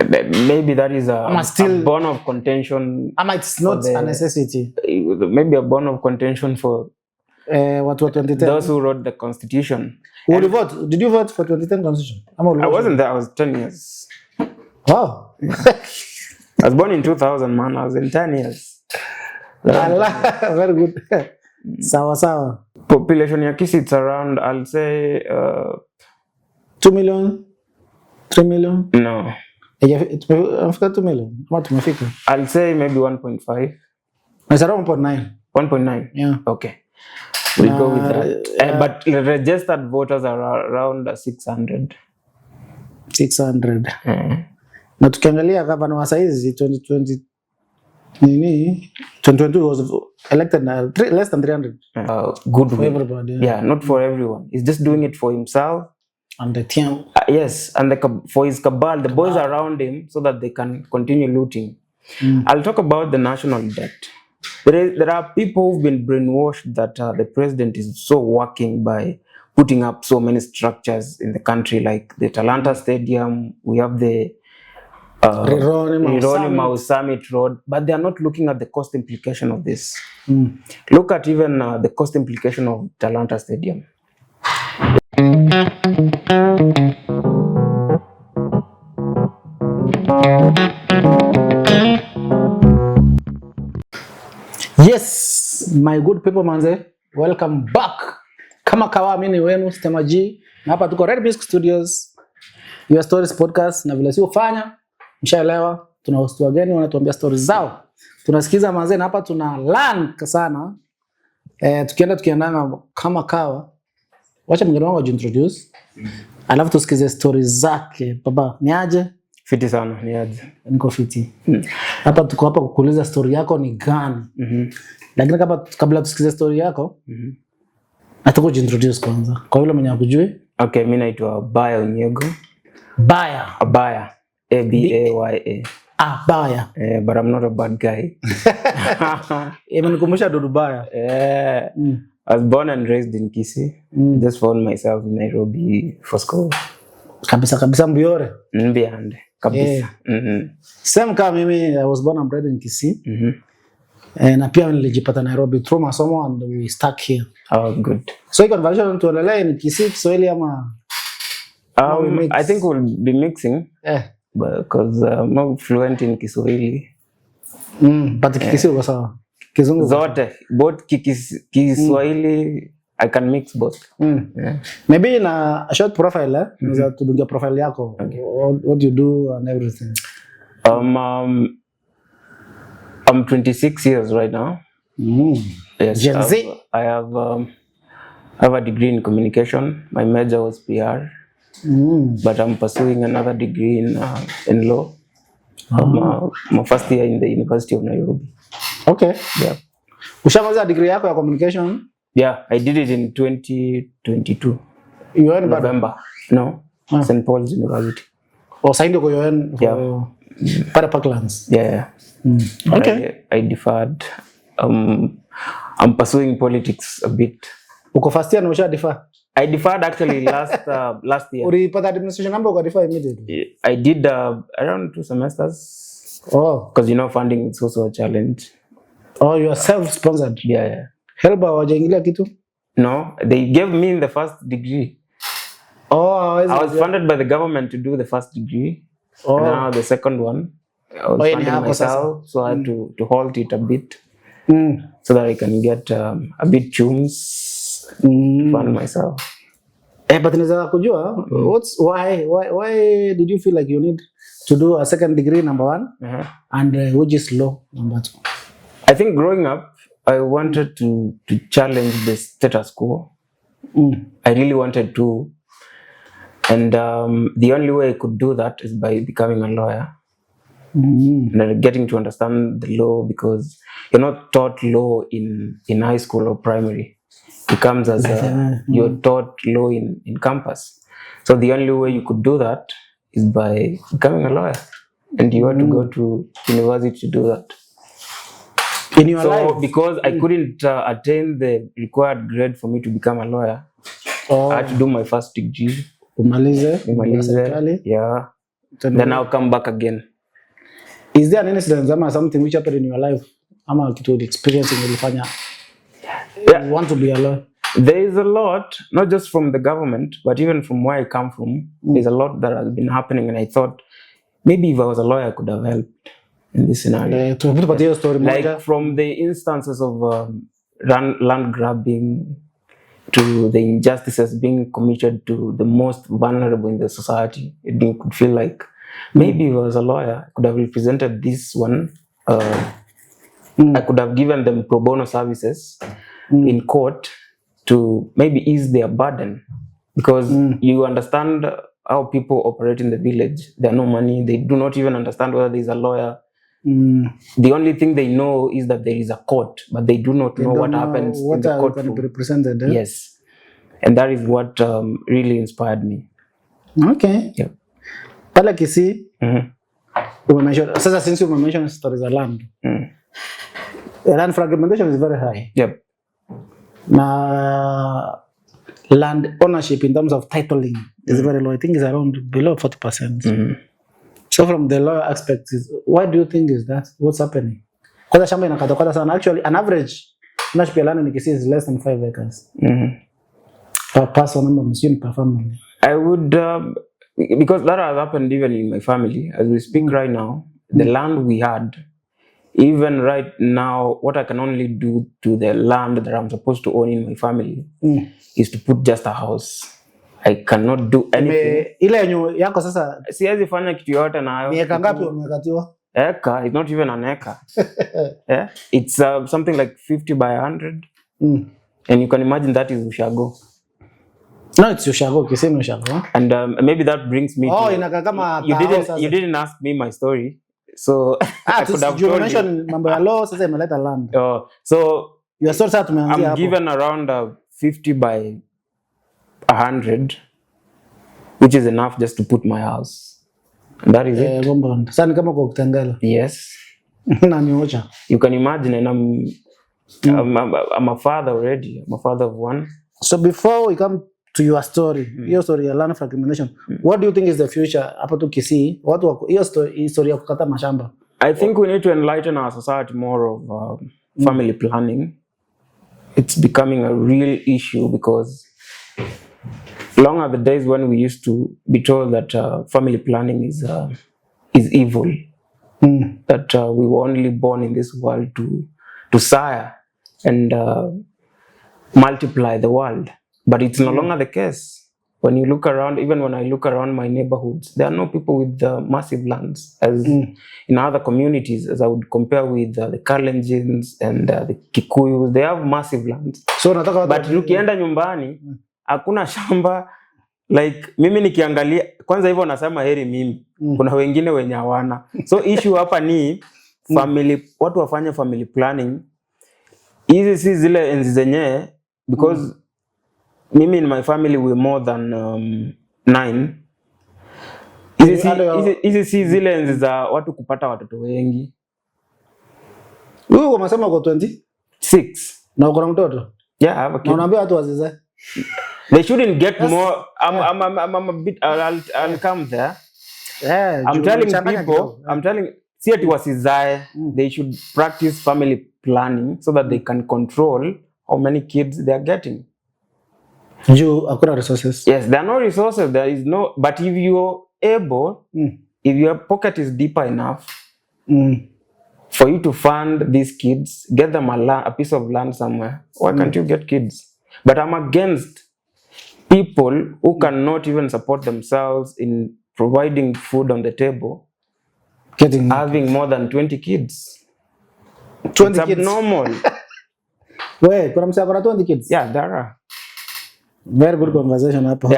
Maybe that is a bone of contention. It's not a necessity. Maybe a bone of contention for what 2010? Those who wrote the constitution. Would you vote? Did you vote for 2010 constitution? I wasn't there. I was 10 years. Wow. I was born in 2000, man. I was in 10 years. Very good. Sawa. Population ya Kisii, it's around, I'll say 2 million, 3 million. No. After 2 million. What tumefika? I'll say maybe 1.5. It's around 1.9. 1.9. Yeah. Okay. We'll go with that. But registered voters are around 600. 600. Na tukiangalia gavana wa saizi 2022 was elected less than 300. Good for everybody. Yeah, not for everyone. He's just doing it for himself. And the team. Yes, and for his cabal, the boys around him, so that they can continue looting. I'll talk about the national debt. There are people who've been brainwashed that the president is so working by putting up so many structures in the country, like the Talanta Stadium. We have the Rironi Summit Road, but they are not looking at the cost implication of this. Look at even the cost implication of Talanta Stadium. Yes, my good people manze, welcome back. Kama kawa mimi wenu Stema G, na hapa tuko Red Music Studios, Your Stories Podcast, na vile si ufanya mshaelewa, tuna host wageni wanatuambia stories zao. Tunasikiza manze, na hapa tuna learn sana. Tukienda kama kawa. Wacha mgeni wangu introduce. Alafu tusikize stories zake. Baba, ni aje? Fiti sana, ni aje? Niko fiti. Hapa tuko hapa kukuuliza story yako ni gani? Lakini kabla tusikize story yako, nataka introduce kwanza. Kwa yule mwenye hakujui. Okay, mimi naitwa Baya Onyego. Baya. Abaya. A-B-A-Y-A. Baya. But I'm not a bad guy. Imenikumbusha Dudu Baya. I was born and raised in Kisii. Just found myself in Nairobi for school. Kabisa Mbiore. Mbiande. Kabisa. Same kama mimi, I was born and bred in Kisii. Na pia nilijipata Nairobi through masomo and we stuck here. Oh, good. So hii conversation tuendelee ni Kisii Kiswahili ama I think we'll be mixing. Because I'm not fluent in Kiswahili. But Kisii uko sawa. Kizungu zote, both Kiswahili, I can mix both. Maybe in a short profile, to do your profile yako. Okay. What you do and everything. I'm 26 years right now. Yes, Gen Z. I have a degree in communication. My major was PR. But I'm pursuing another degree in law. My first year in the University of Nairobi. Okay. Yeah. Ushamaliza degree yako ya communication? Yeah, I did it in 2022. You earned November. No. St. Paul's University. Sasa ndio kwa UN para Parklands. Yeah. Okay. I deferred. I'm pursuing politics a bit. Uko first year na usha defer? I deferred actually last year. Ulipata administration number uka defer immediately? I did around 2 semesters. Because funding is also a challenge. You are self-sponsored? Yeah. Help hawajaingilia kitu? No, they gave me the first degree. I was funded by the government to do the first degree. Now the second one, I was funding myself, so I had to halt it a bit so that I can get a bit chums to fund myself. But naweza kujua, why did you feel like you need to do a second degree, number one, and which is law, number two? I think growing up, I wanted to challenge the status quo. I really wanted to. And the only way I could do that is by becoming a lawyer. And getting to understand the law, because you're not taught law in high school or primary. It comes as you're taught law in campus. So the only way you could do that is by becoming a lawyer. And you had to go to university to do that. In your life? Because I couldn't attain the required grade for me to become a lawyer, I had to do my first degree. Umalize? Yeah. then I'll come back again. Is there an incident or something which happened in your life? Ama kitu experience ulifanya? Yeah. You want to be a lawyer? There is a lot, not just from the government, but even from where I come from. There's a lot that has been happening, and I thought maybe if I was a lawyer, I could have helped in this scenario. Like from the instances of land grabbing to the injustices being committed to the most vulnerable in the society. It could feel like maybe if I was a lawyer, I could have represented this one. I could have given them pro bono services in court to maybe ease their burden, because you understand how people operate in the village. There are no money. They do not even understand whether there is a lawyer. The only thing they know is that there is a court, but they do not know what happens in the courtroom. Represented, Yes, and that is what really inspired me. Okay. Yeah. Pale Kisii, sasa since you mentioned stories of land, land fragmentation is very high. Yep. Now, land ownership in terms of titling is very low. I think it's around below 40%. So from the lawyer aspect, what do you think is that? What's happening? Because shamba inakata sana. Actually, an average ownership of land in Kisii is less than 5 acres. Per person, per family. I would, because that has happened even in my family. As we speak right now, the land we had, even right now, what I can only do to the land that I'm supposed to own in my family is to put just a house. I cannot do anything. Ile yako sasa siwezi fanya kitu yote nayo. Ni eka ngapi umekatiwa? Eka, it's not even an acre. Yeah? It's something like 50 by 100. And you can imagine that is Ushago. No, it's Ushago. Kisii Ushago. And maybe that brings me to... inaka kama you didn't ask me my story. So I could have told you. Mambo ya law sasa imeleta land. So your story sasa tumeanzia hapo. I'm given around 50 by 100, which is enough just to put my house. And that is it. Sasa ni kama kwa Kitengela. Yes. Na niocha. You can imagine, and I'm a father already. I'm a father of one. So before we come to your story, your story ya land fragmentation, what do you think is the future hapa tu Kisii? Watu wako hiyo story ya kukata mashamba. I think we need to enlighten our society more of family planning. It's becoming a real issue, because long are the days when we used to be told that family planning is evil. That we were only born in this world to sire and multiply the world. But it's no longer the case. When you look around, even when I look around my neighborhoods, there are no people with massive lands as in other communities, as I would compare with the Kalenjins and the Kikuyus. They have massive lands. So, but ukienda nyumbani, hakuna shamba. Like mimi nikiangalia, kwanza hivyo nasema heri mimi. Kuna wengine wenye hawana. So issue hapa ni family, watu wafanye family planning. Hizi si zile enzi zenye, because mimi in my family we're more than 9. Hizi si zile enzi za watu kupata watoto wengi. Wewe unasema uko 26. Na uko na mtoto? Yeah, I have a kid. Na unaambia watu wazize? They shouldn't get more. I'm a bit. I'll come there. Yeah, I'm telling. See ati wasizae. They should practice family planning so that they can control how many kids they are getting. Hakuna resources. Yes, there are no resources. There is no. But if you're able, if your pocket is deeper enough for you to fund these kids, get them a piece of land somewhere. Why can't you get kids? But I'm against people who cannot even support themselves in providing food on the table, having more than 20 kids. 20 it's kids? Abnormal. Wait, kuna msako na 20 kids? Yeah, there are. Very good conversation hapo.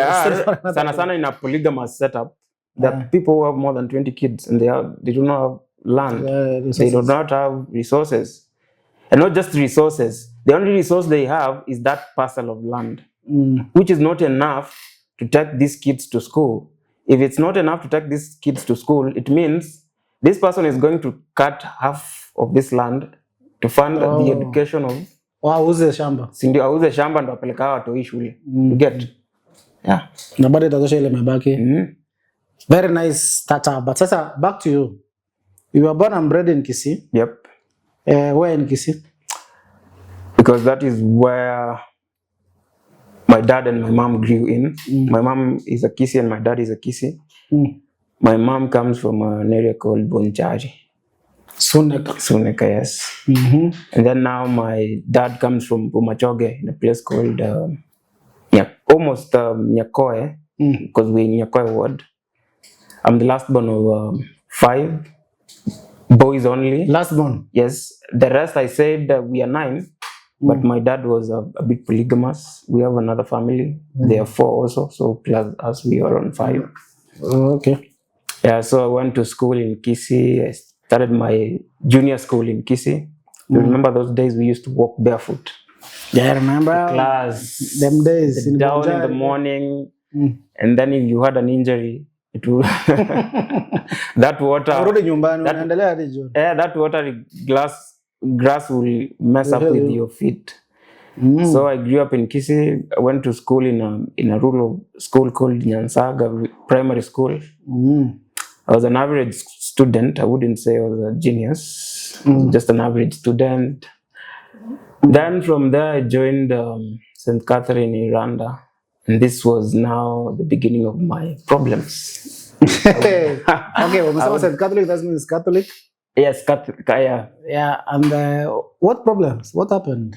Sana in a polygamous setup, there are people who have more than 20 kids and they do not have land. They do not have resources. And not just resources. The only resource they have is that parcel of land, which is not enough to take these kids to school. If it's not enough to take these kids to school, it means this person is going to cut half of this land to fund the education of... Auze shamba. Sindio auze shamba ndo apeleka watu hii shule. You get? Yeah. Na baada itatosha ile mabaki. Very nice startup. But sasa, back to you. You were born and bred in Kisii. Yep. Where in Kisii? Because that is where my dad and my mom grew in. My mom is a Kisii and my dad is a Kisii. My mom comes from an area called Bonchari. Suneka, yes. And then now my dad comes from Bumachoge, in a place called almost Nyakoe, because we're in Nyakoe ward. I'm the last born of 5 boys only. Last born? Yes. The rest I said we are 9, but my dad was a bit polygamous. We have another family. They are 4 also, so plus us we are on 5. Okay. Yeah, so I went to school in Kisii. I started my junior school in Kisii. You remember those days we used to walk barefoot? Yeah, I remember. Class. Them days. Down in the morning. And then if you had an injury, it will that water grass will mess up with your feet. So I grew up in Kisii. I went to school in a rural school called Nyansaga Primary School. I was an average student. I wouldn't say I was a genius. Just an average student. Then from there I joined St. Catherine in Rwanda. And this was now the beginning of my problems. Okay, when we say St. Catholic, that means Catholic? Yes, Catholic, yeah. Yeah, and what problems? What happened?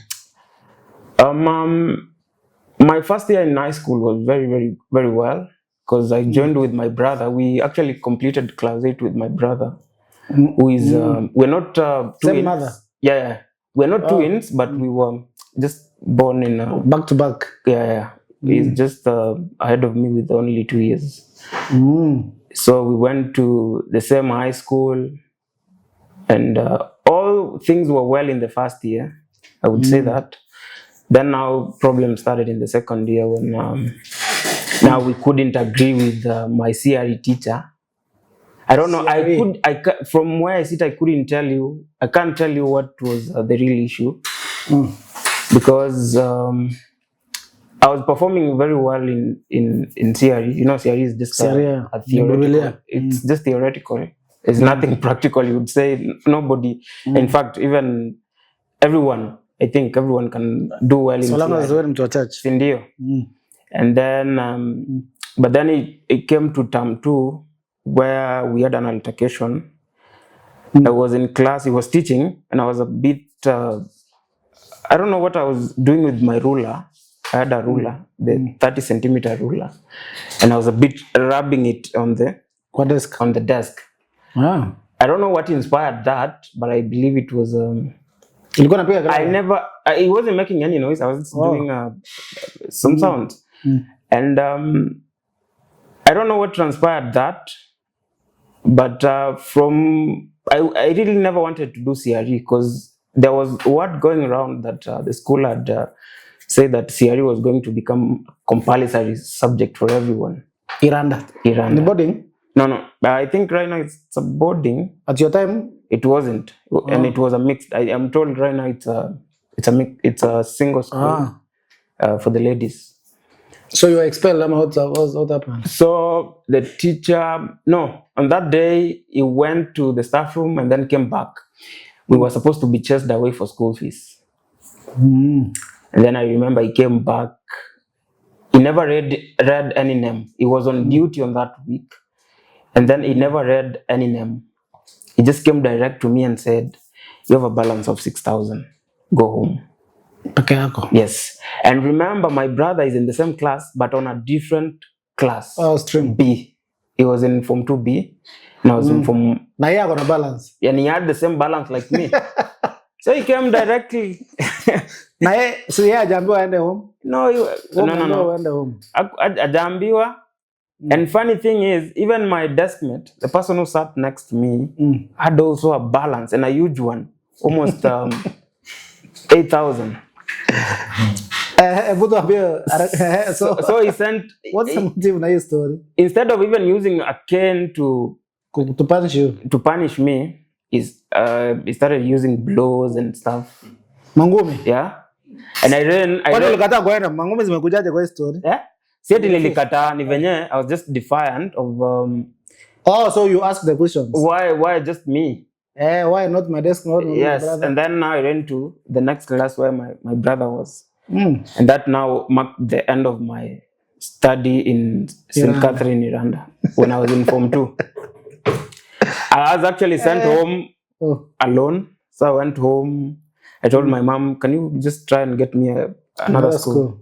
My first year in high school was very, very, very well, because I joined with my brother. We actually completed class 8 with my brother, who is, we're not twins. Same mother? Yeah. We're not twins, but we were just born in... back to back? Yeah. He's just ahead of me with only 2 years. So we went to the same high school, and all things were well in the first year, I would say that. Then now problems started in the second year when now we couldn't agree with my CRE teacher. I don't know. From where I sit, I couldn't tell you. I can't tell you what was the real issue, because I was performing very well in CRE. You know, CRE is just a theoretical. It's just theoretical. It's nothing practical. You would say nobody. In fact, even everyone. I think everyone can do well in CRE. So long as we're into a church. Sindio. And then, but then it came to term 2, where we had an altercation. I was in class. He was teaching, and I was a bit. I don't know what I was doing with my ruler. I had a ruler, the 30-centimeter ruler, and I was a bit rubbing it on the desk. Wow. I don't know what inspired that, but I believe it was. You're gonna pay a it wasn't making any noise. I was just doing some sound, and I don't know what transpired that, but I really never wanted to do CRE, because there was word going around that the school had said that CRE was going to become a compulsory subject for everyone. Iranda. In the boarding? No. I think right now it's a boarding. At your time? It wasn't, and it was a mixed. I am told right now it's a single school for the ladies. So you were expelled. What happened? So the teacher, on that day he went to the staff room and then came back. We were supposed to be chased away for school fees. And then I remember he came back. He never read any name. He was on duty on that week, and then he never read any name. He just came direct to me and said, "You have a balance of 6,000. Go home." Okay. Yes. And remember, my brother is in the same class, but on a different class. Stream B. He was in Form 2B, and I was in Form... Now he got a balance. And he had the same balance like me. So he came directly. So yeah, Jambiwa went home? No. Went home. Jambiwa. And funny thing is, even my deskmate, the person who sat next to me, had also a balance, and a huge one, almost 8,000. So he sent. What's the motive in your story? Instead of even using a cane to punish you, to punish me, he started using blows and stuff. Mangumi. Yeah. And I ran. Mangumi zimekujaje kwa story? Yeah. Certainly, I was just defiant of Oh, so you ask the questions. Why just me? Why not my desk? Not Yes, my brother? and then now I went to the next class where my brother was. Mm. And that now marked the end of my study in St. Iranda. Catherine, Iranda, when I was in Form 2. I was actually sent home alone. So I went home. I told my mom, can you just try and get me another school?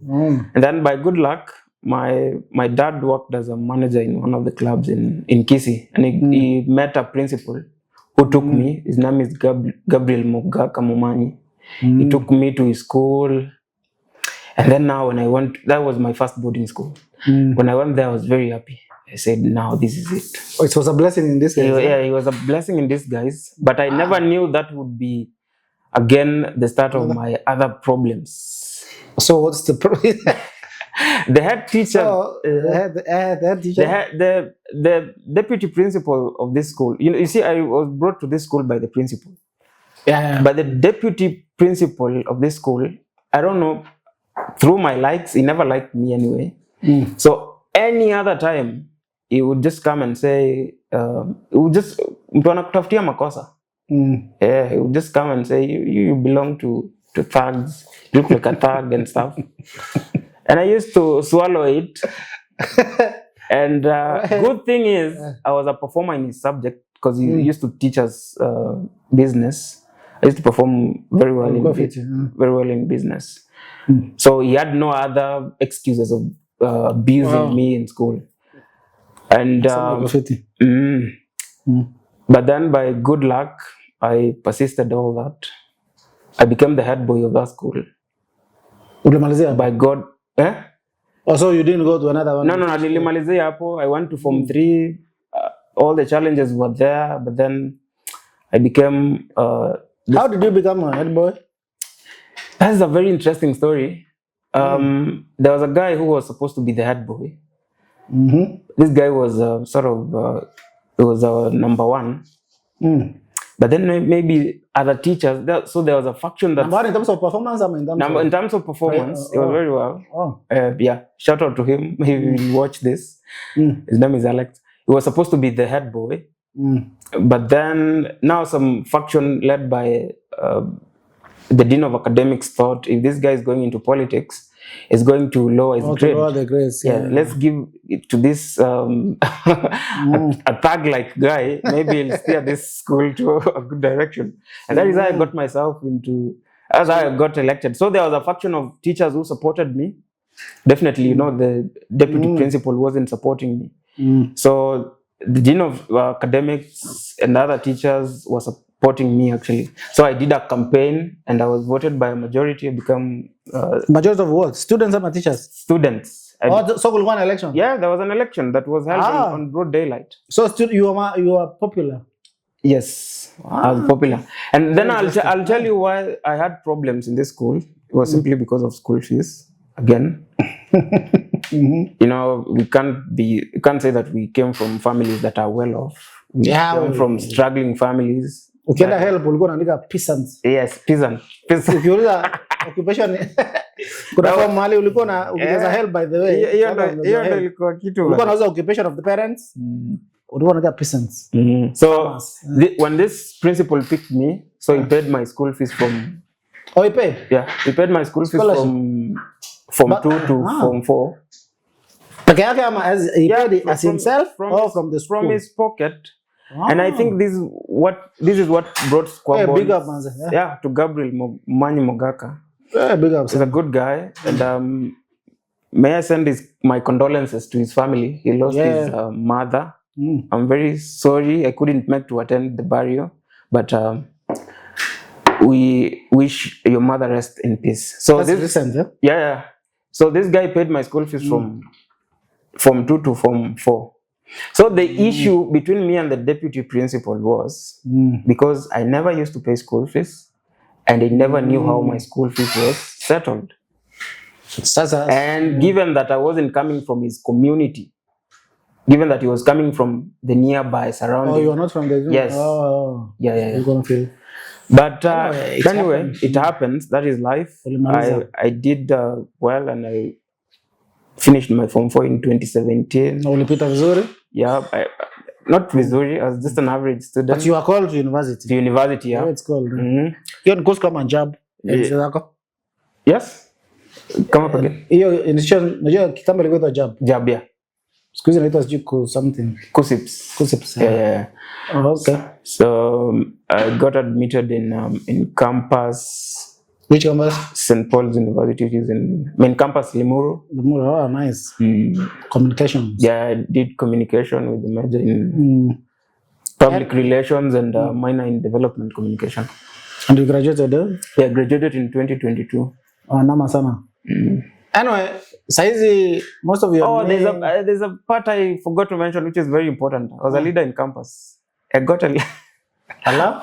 And then by good luck, my dad worked as a manager in one of the clubs in Kisii. And he met a principal who took me. His name is Gabriel Mogaka Mumanyi. He took me to his school. And then now when I went, that was my first boarding school. When I went there, I was very happy. I said, now this is it. Oh, it was a blessing in disguise. Yeah, it was a blessing in disguise. But I never knew that would be, again, the start of my other problems. So what's the problem? The head teacher, the deputy principal of this school. You see, I was brought to this school by the principal. Yeah. But the deputy principal of this school, I don't know, through my likes, he never liked me anyway. So any other time, he would just come and say, he would just, makosa. Yeah, he would just come and say, you belong to thugs, you look like a thug and stuff. And I used to swallow it. And good thing is, I was a performer in his subject because he used to teach us business. I used to perform very well in business. So he had no other excuses of abusing me in school. And but then by good luck, I persisted all that. I became the head boy of that school. By God. Oh, so you didn't go to another one? No, nilimalizia hapo. I went to Form 3. All the challenges were there, but then I became... How did you become a head boy? That's a very interesting story. There was a guy who was supposed to be the head boy. This guy was number one. But then maybe other teachers, so there was a faction that... Number one in terms of performance? In terms of performance, it was very well. Yeah, shout out to him. He will watch this. His name is Alex. He was supposed to be the head boy. But then now some faction led by the Dean of Academics thought if this guy is going into politics, is going to lower his grade. Lower the grades, Let's give it to this a thug-like guy. Maybe he'll steer this school to a good direction. And that is how I got myself into, as I got elected. So there was a faction of teachers who supported me. Definitely, the deputy principal wasn't supporting me. So the Dean of Academics and other teachers were supporting me actually. So I did a campaign and I was voted by a majority. I become... majority of what? Students or teachers? Students. So we won an election? Yeah, there was an election that was held on broad daylight. So you are popular? Yes, I was popular. And then I'll tell you why I had problems in this school. It was simply because of school fees. Again, we can't say that we came from families that are well off. We came from struggling families. Ukienda help ulikuwa unaandika peasants. Yes, peasant. Ukiuliza occupation kuna kwa mahali ulikuwa na ukijaza help by the way. Hiyo ndio ilikuwa kitu. Ulikuwa unauza occupation of the parents. Ulikuwa unaandika peasants. So when this principal picked me, so he paid my school fees from... Oh, he paid? Yeah, he paid my school fees from Form 2 to Form 4. Peke yake ama he paid as himself or from the school? From his pocket. And I think this is what brought Squabble. Big up, man. Yeah, to Gabriel Mogaka. Big up. He's a good guy, and may I send my condolences to his family. He lost his mother. I'm very sorry I couldn't make to attend the burial, but we wish your mother rest in peace. So that's recent, yeah. So this guy paid my school fees from Form 2 to Form 4. So the issue between me and the deputy principal was because I never used to pay school fees and I never knew how my school fees was settled. And given that I wasn't coming from his community, given that he was coming from the nearby surrounding. Oh, you're not from the... Yes. Oh. Yeah. You're going to feel... But anyway, it happens. That is life. I did well and I finished my Form 4 in 2017. Ulipita vizuri? Yeah, not vizuri. I was just an average student. But you are called to university. To university, yeah. Yeah, it's called. Hiyo ni course kama job. Yes. Come up again. Hiyo institution unajua kitambo ilikuwa job. Job, yeah. Siku hizi inaitwa sijui something. Kusips. Yeah. Oh, okay. So I got admitted in campus. Which campus? St. Paul's University, which is in main campus Limuru. Oh, nice. Communications. Yeah, I did communication with the major in public relations and minor in development communication. And you graduated? Yeah, I graduated in 2022. Oh, nama sana. Anyway, saizi most of your there's a part I forgot to mention, which is very important. I was a leader in campus. I got a Hello?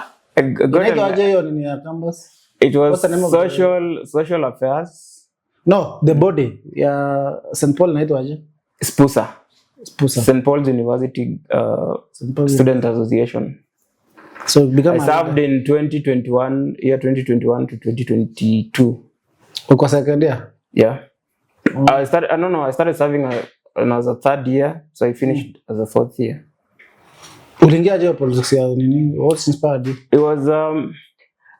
Campus? It was social affairs. No, the body. Yeah, St. Paul naitwa aje? SPUSA. St. Paul's University Student Association. So I served in 2021 to 2022. Uko second year? Yeah. I started serving when I was a third year, so I finished as a fourth year. Uliingia je politics ya nini? What inspired you? It was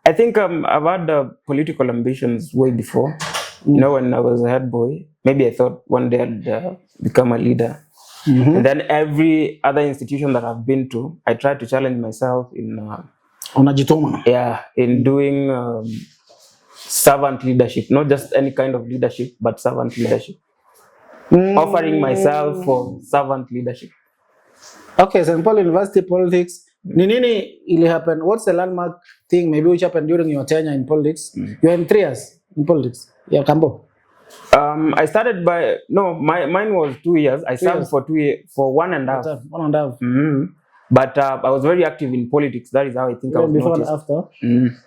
I think I've had political ambitions way before. You know, when I was a head boy, maybe I thought one day I'd become a leader. And then every other institution that I've been to, I tried to challenge myself in unajituma. Yeah, in doing servant leadership, not just any kind of leadership, but servant leadership. Offering myself for servant leadership. Okay, St. Paul University politics. Nini ili happen? What's the landmark thing maybe which happened during your tenure in politics? You're in 3 years in politics. Yeah, Cambo. I started mine was 2 years. I served for 2 years, for 1.5. 1.5. But I was very active in politics. That is how I think I was before noticed. And after.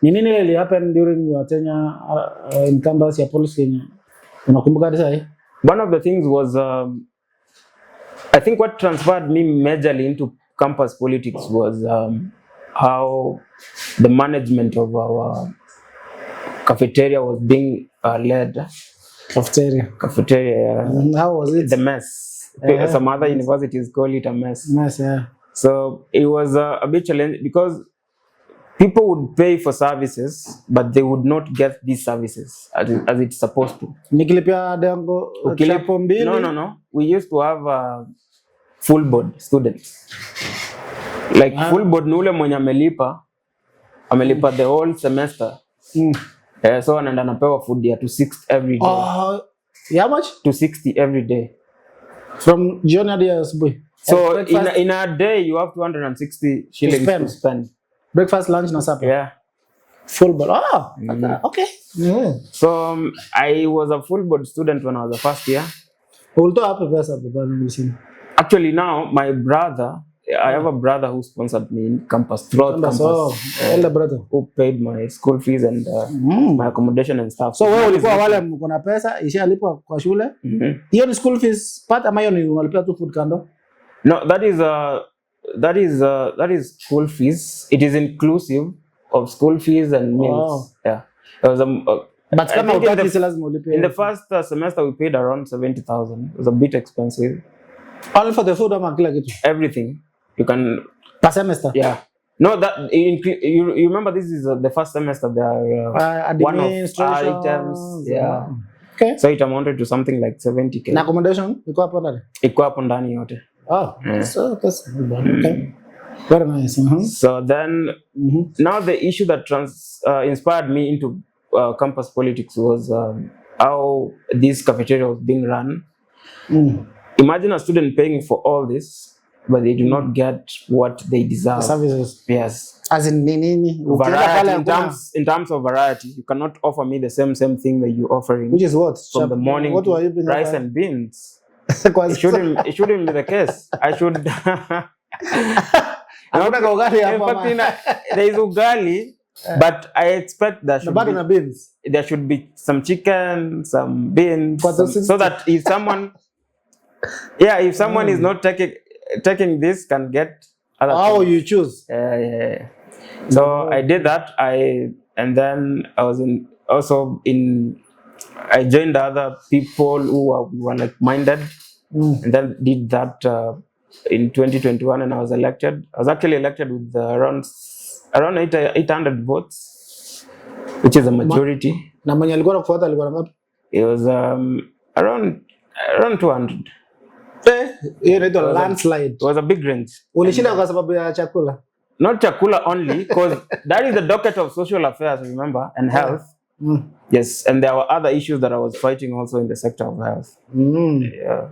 Nini ili happen during your tenure in campus ya policy? Unakumbuka hadi One of the things was I think what transferred me majorly into campus politics was how the management of our cafeteria was being led. Cafeteria, yeah. How was it? The mess. Some other universities call it a mess. Mess, yeah. So it was a bit challenging because people would pay for services, but they would not get these services as it's supposed to. Nikilipia dengo chapo mbili. No. We used to have full board students. Like full board ni ule mwenye amelipa the whole semester. So anaenda anapewa food ya 260 every day. How much? 260 every day. From jioni hadi asubuhi. So in a day you have 260 shillings to spend. Breakfast, lunch na supper. Yeah. Full board. Okay. Yeah. So I was a full board student when I was the first year. Ulitoa hapo pesa baba? Actually now my brother, I have a brother who sponsored me in campus throughout campus. Elder brother who paid my school fees and my accommodation and stuff. So wewe ulikuwa wale mko na pesa ishalipwa kwa shule? Hiyo ni school fees part ama hiyo ni unalipia tu food kando? No, that is school fees. It is inclusive of school fees and meals. Yeah. There was but kama utaki si lazima ulipe. In the first semester we paid around 70,000. It was a bit expensive. Only for the food ama kila kitu? Everything. You can per semester. Yeah. No, that you remember this is the first semester. There are one of items. Yeah. Okay. So it amounted to something like 70K. Na accommodation iko hapo ndani? Iko hapo ndani yote. So that's okay. Very nice. So then now the issue that inspired me into campus politics was how this cafeteria was being run. Imagine a student paying for all this, but they do not get what they deserve. The services. Yes. As in nini? Variety, in terms of variety, you cannot offer me the same thing that you're offering. Which is what? From the morning what to rice and beans. It shouldn't be the case. I should. There is ugali, but I expect there should be some chicken, some beans, so that if someone is not taking this, can get other things. You choose. So I did that. And then I was I joined other people who were like minded, and then did that in 2021 and I was elected. I was actually elected with around 800 votes, which is a majority. Na mwenye alikuwa anakufuata alikuwa ngapi? It was around 200. Hiyo inaitwa landslide. It was a big range. Ulishinda kwa sababu ya chakula? Not chakula only, because that is the docket of social affairs, remember, and health. Yes, and there were other issues that I was fighting also in the sector of health. Yeah.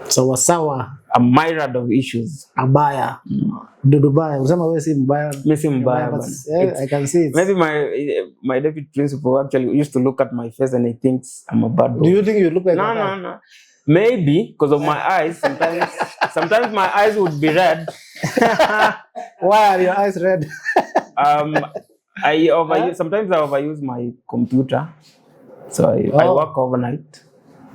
Sawa. A myriad of issues. Abaya. Dudubaya. Unasema wewe si mbaya. Mimi si mbaya. I can see it. Maybe my deputy principal actually used to look at my face and he thinks I'm a bad boy. Do you think you look like No. Maybe because of my eyes. Sometimes my eyes would be red. Why are your eyes red? Sometimes I overuse my computer, so I work overnight.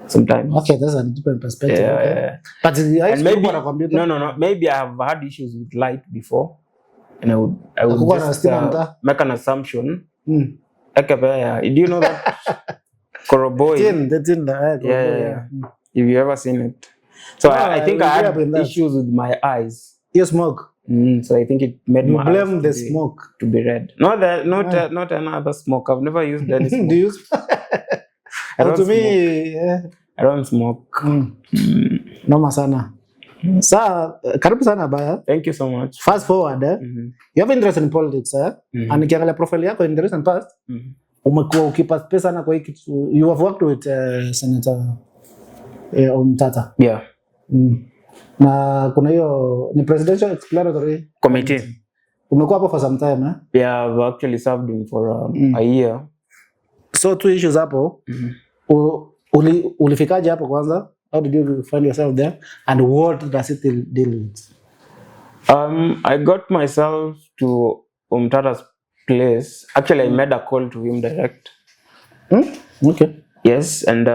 Sometimes. Okay, that's a different perspective. Yeah. But maybe no. Maybe I have had issues with light before, and I would just make an assumption. Do you know that Koroboy? Yeah. Have you ever seen it? So I think I had issues with my eyes. You smoke. So I think it made my eyes blame the smoke to be red. Not another smoke. I've never used any smoke. Do you? I don't smoke. Noma sana. Sa karibu sana Baya. Thank you so much. Fast forward, you have interest in politics, and nikiangalia profile yako in the recent past, umekuwa ukiparticipate sana kwa hiki. You have worked with Senator Omtata. Yeah. Na kuna hiyo ni presidential exploratory committee. Umekuwa hapo for some time, eh? Yeah, I've actually served him for a year. So two issues hapo. Ulifikaje hapo kwanza? How did you find yourself there? And what does it deal with? I got myself to Omtata's place. Actually, I made a call to him direct. Okay. Yes, and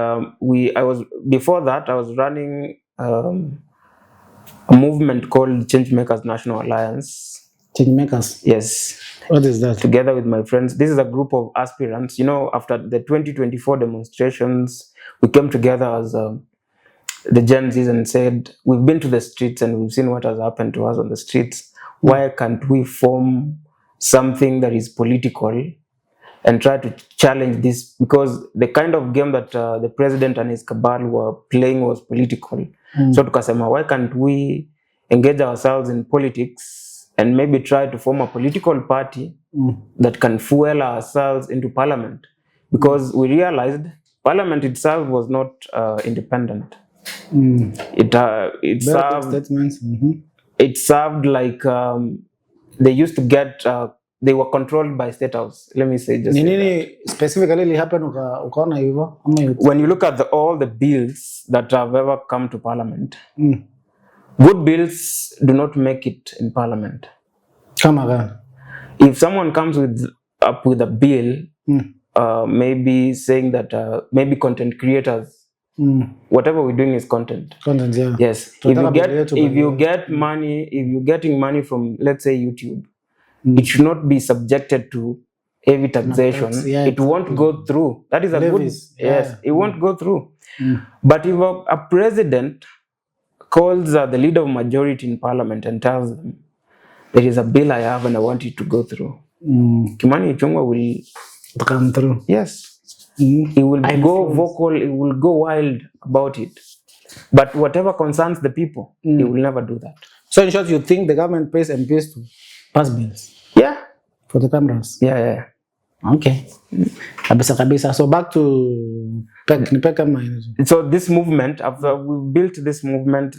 before that I was running a movement called Changemakers National Alliance. Changemakers? Yes. What is that? Together with my friends. This is a group of aspirants. You know, after the 2024 demonstrations, we came together as the Gen Zs and said, we've been to the streets and we've seen what has happened to us on the streets. Why can't we form something that is political and try to challenge this? Because the kind of game that the president and his cabal were playing was political. So tukasema, why can't we engage ourselves in politics and maybe try to form a political party that can fuel ourselves into parliament? Because we realized parliament itself was not independent. It served like they used to get they were controlled by state house. Let me say just Nini specifically happen ukaona hivyo? When you look at all the bills that have ever come to parliament, good bills do not make it in parliament. Come again. If someone comes up with a bill, maybe saying that maybe content creators, whatever we're doing is content. Content, yeah. Yes. If you're getting money from, let's say, YouTube, it should not be subjected to heavy taxation. It won't go through. That is a levies, good. Yes, it won't go through. But if a president calls the leader of majority in parliament and tells them, there is a bill I have and I want it to go through, Kimani Ichung'wah will come through. Yes. He will go vocal, he will go wild about it. But whatever concerns the people, he will never do that. So in short, you think the government pays MPs to pass bills? Yeah. For the cameras? Yeah. Okay. Kabisa. So back to So this movement, after we built this movement,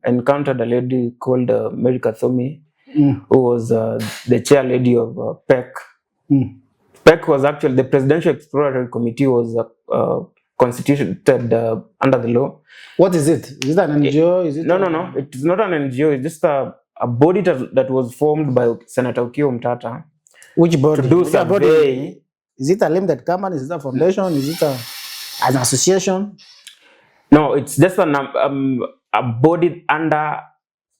encountered a lady called Merika Thomi, who was the chair lady of PEC. PEC was actually, the Presidential Exploratory Committee was constituted under the law. What is it? Is it an NGO? No. It is not an NGO. It's just a body that was formed by Senator Okiya Omtata. Which body? To do survey. Is it a limited company? Is it a foundation? Is it an association? No, it's just a body under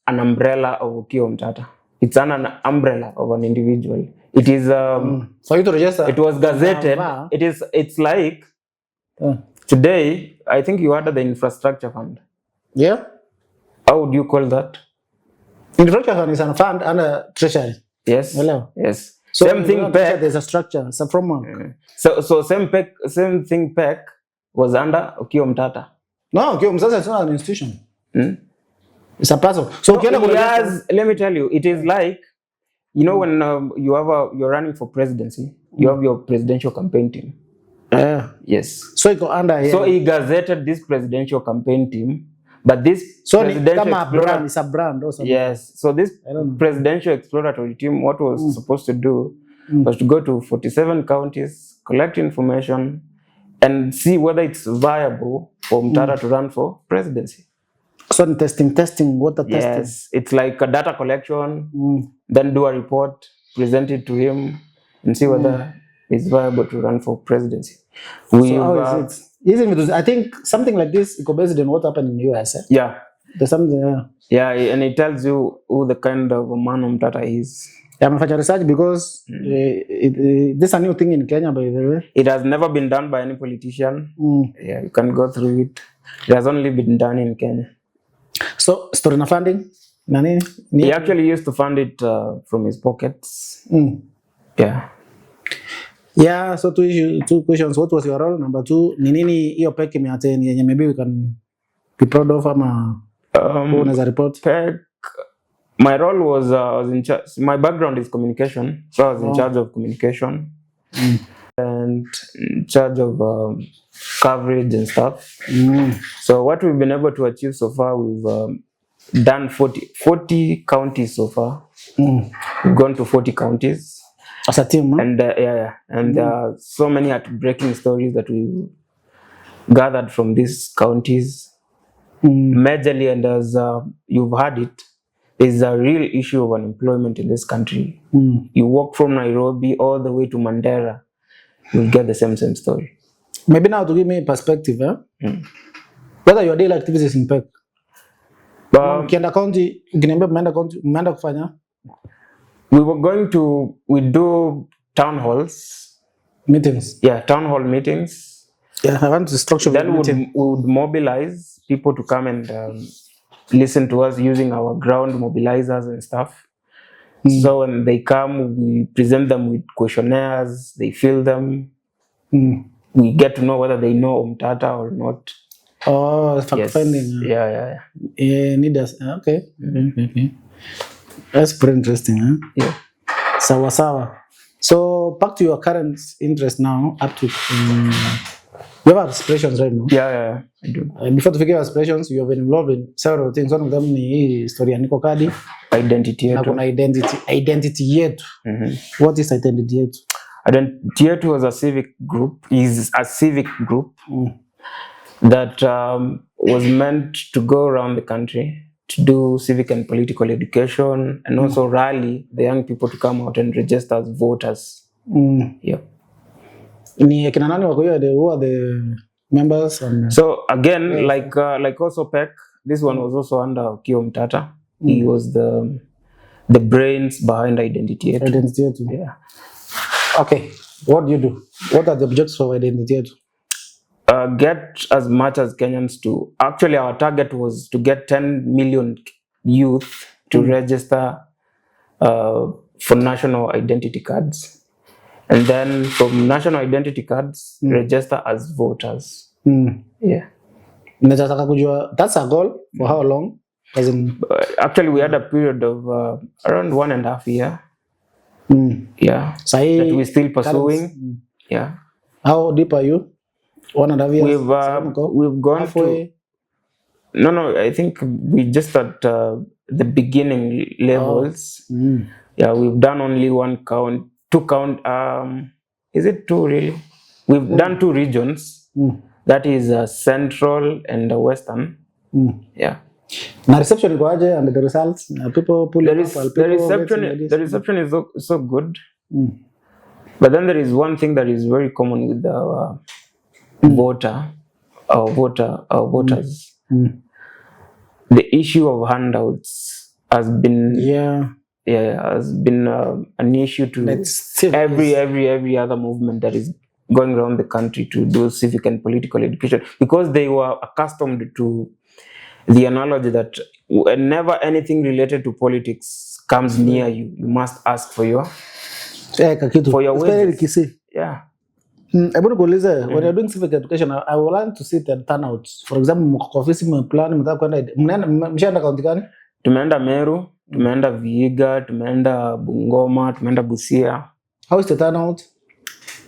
an umbrella of Okiya Omtata. It's an umbrella of an individual. It is for you to register. It was gazetted. It's like today, I think you ordered the infrastructure fund. Yeah. how would you call that? Infrastructure fund is a fund under treasury. Yes. Hello. Yes. So Same thing PEC. there's a structure, it's a framework. So same thing PEC was under Okiya Omtatah. No, okay, Mzazi is not an institution. Hmm? It's a person. So let me tell you, it is like, you know, when you're running for presidency, you have your presidential campaign team. Yes. So it go under here. So he gazetted this presidential campaign team, but this brand, it's a brand or something. Yes. So this presidential exploratory team, what was supposed to do was to go to 47 counties, collect information, and see whether it's viable for Omtatah to run for presidency. So testing, what the testing? Yes, it's like a data collection, then do a report, present it to him, and see whether it's viable to run for presidency. So how is it? I think something like this, it's based on what happened in the US. Yeah. There's something. Yeah, and it tells you who the kind of man Omtatah is. Yeah, I'm doing research because this is a new thing in Kenya, by the way. It has never been done by any politician. Yeah, you can go through it. It has only been done in Kenya. So, story na funding? He actually used to fund it from his pockets. Yeah. Yeah, so two questions. What was your role? Number two, ni nini hiyo PEC imeattain yenye maybe we can be proud of ama unaweza report? PEC, my role was in charge. My background is communication, so I was in charge of communication and in charge of coverage and stuff. So what we've been able to achieve so far, we've done 40 counties so far. We've gone to 40 counties. As a team, huh? And so many heartbreaking stories that we gathered from these counties. Majorly, and as you've heard it, there's a real issue of unemployment in this country. You walk from Nairobi all the way to Mandera, you'll get the same story. Maybe now to give me perspective, what are your daily activities in PEC? Ukienda county, ukiniambia umeenda kufanya? We do town halls. Meetings? Yeah, town hall meetings. Yeah, I want to structure then we would mobilize people to come and listen to us using our ground mobilizers and stuff. So when they come, we present them with questionnaires, they fill them. We get to know whether they know Omtatah or not. Oh, fact finding. Yeah. Need us. Okay. That's pretty interesting, huh? Yeah. Sawa. So back to your current interest now, up to you have aspirations right now. Yeah, I do. Before to figure aspirations, you have been involved in several things. One of them ni story ya Niko Kadi. Identity yetu. Na kuna identity yetu. What is identity yetu? Identity yetu is a civic group. That was meant to go around the country to do civic and political education and also rally the young people to come out and register as voters. Yeah. Ni kina nani wako hiyo, who are the members? So again, like also PEC, this one was also under Okiya Omtatah. He was the brains behind Identity yetu. Yeah. Okay. What do you do? What are the objectives of Identity yetu? Get as much as Kenyans to. Actually, our target was to get 10 million youth to register for national identity cards. And then from national identity cards, register as voters. Yeah. That's a goal for how long? Actually, we had a period of around 1.5 years. Yeah. That we're still pursuing. Yeah. How deep are you? 1.5 years? We've gone halfway. No, I think we just at the beginning levels. Yeah, we've done only two count. Is it two really? We've done 2 regions. That is central and western. Yeah. The reception and the results. People pull the reception is so good. But then there is one thing that is very common with our voters. The issue of handouts has been an issue to every other movement that is going around the country to do civic and political education, because they were accustomed to the analogy that whenever anything related to politics comes near you, you must ask for your Kakitu. for your Especially wages. Kisii. Yeah. When you're doing civic education, I would like to see the turnout. For example, mko ofisi mplan mtaka kwenda mshaenda kaunti gani? Tumeenda Meru, tumeenda Vihiga, tumeenda Bungoma, tumeenda Busia. How is the turnout?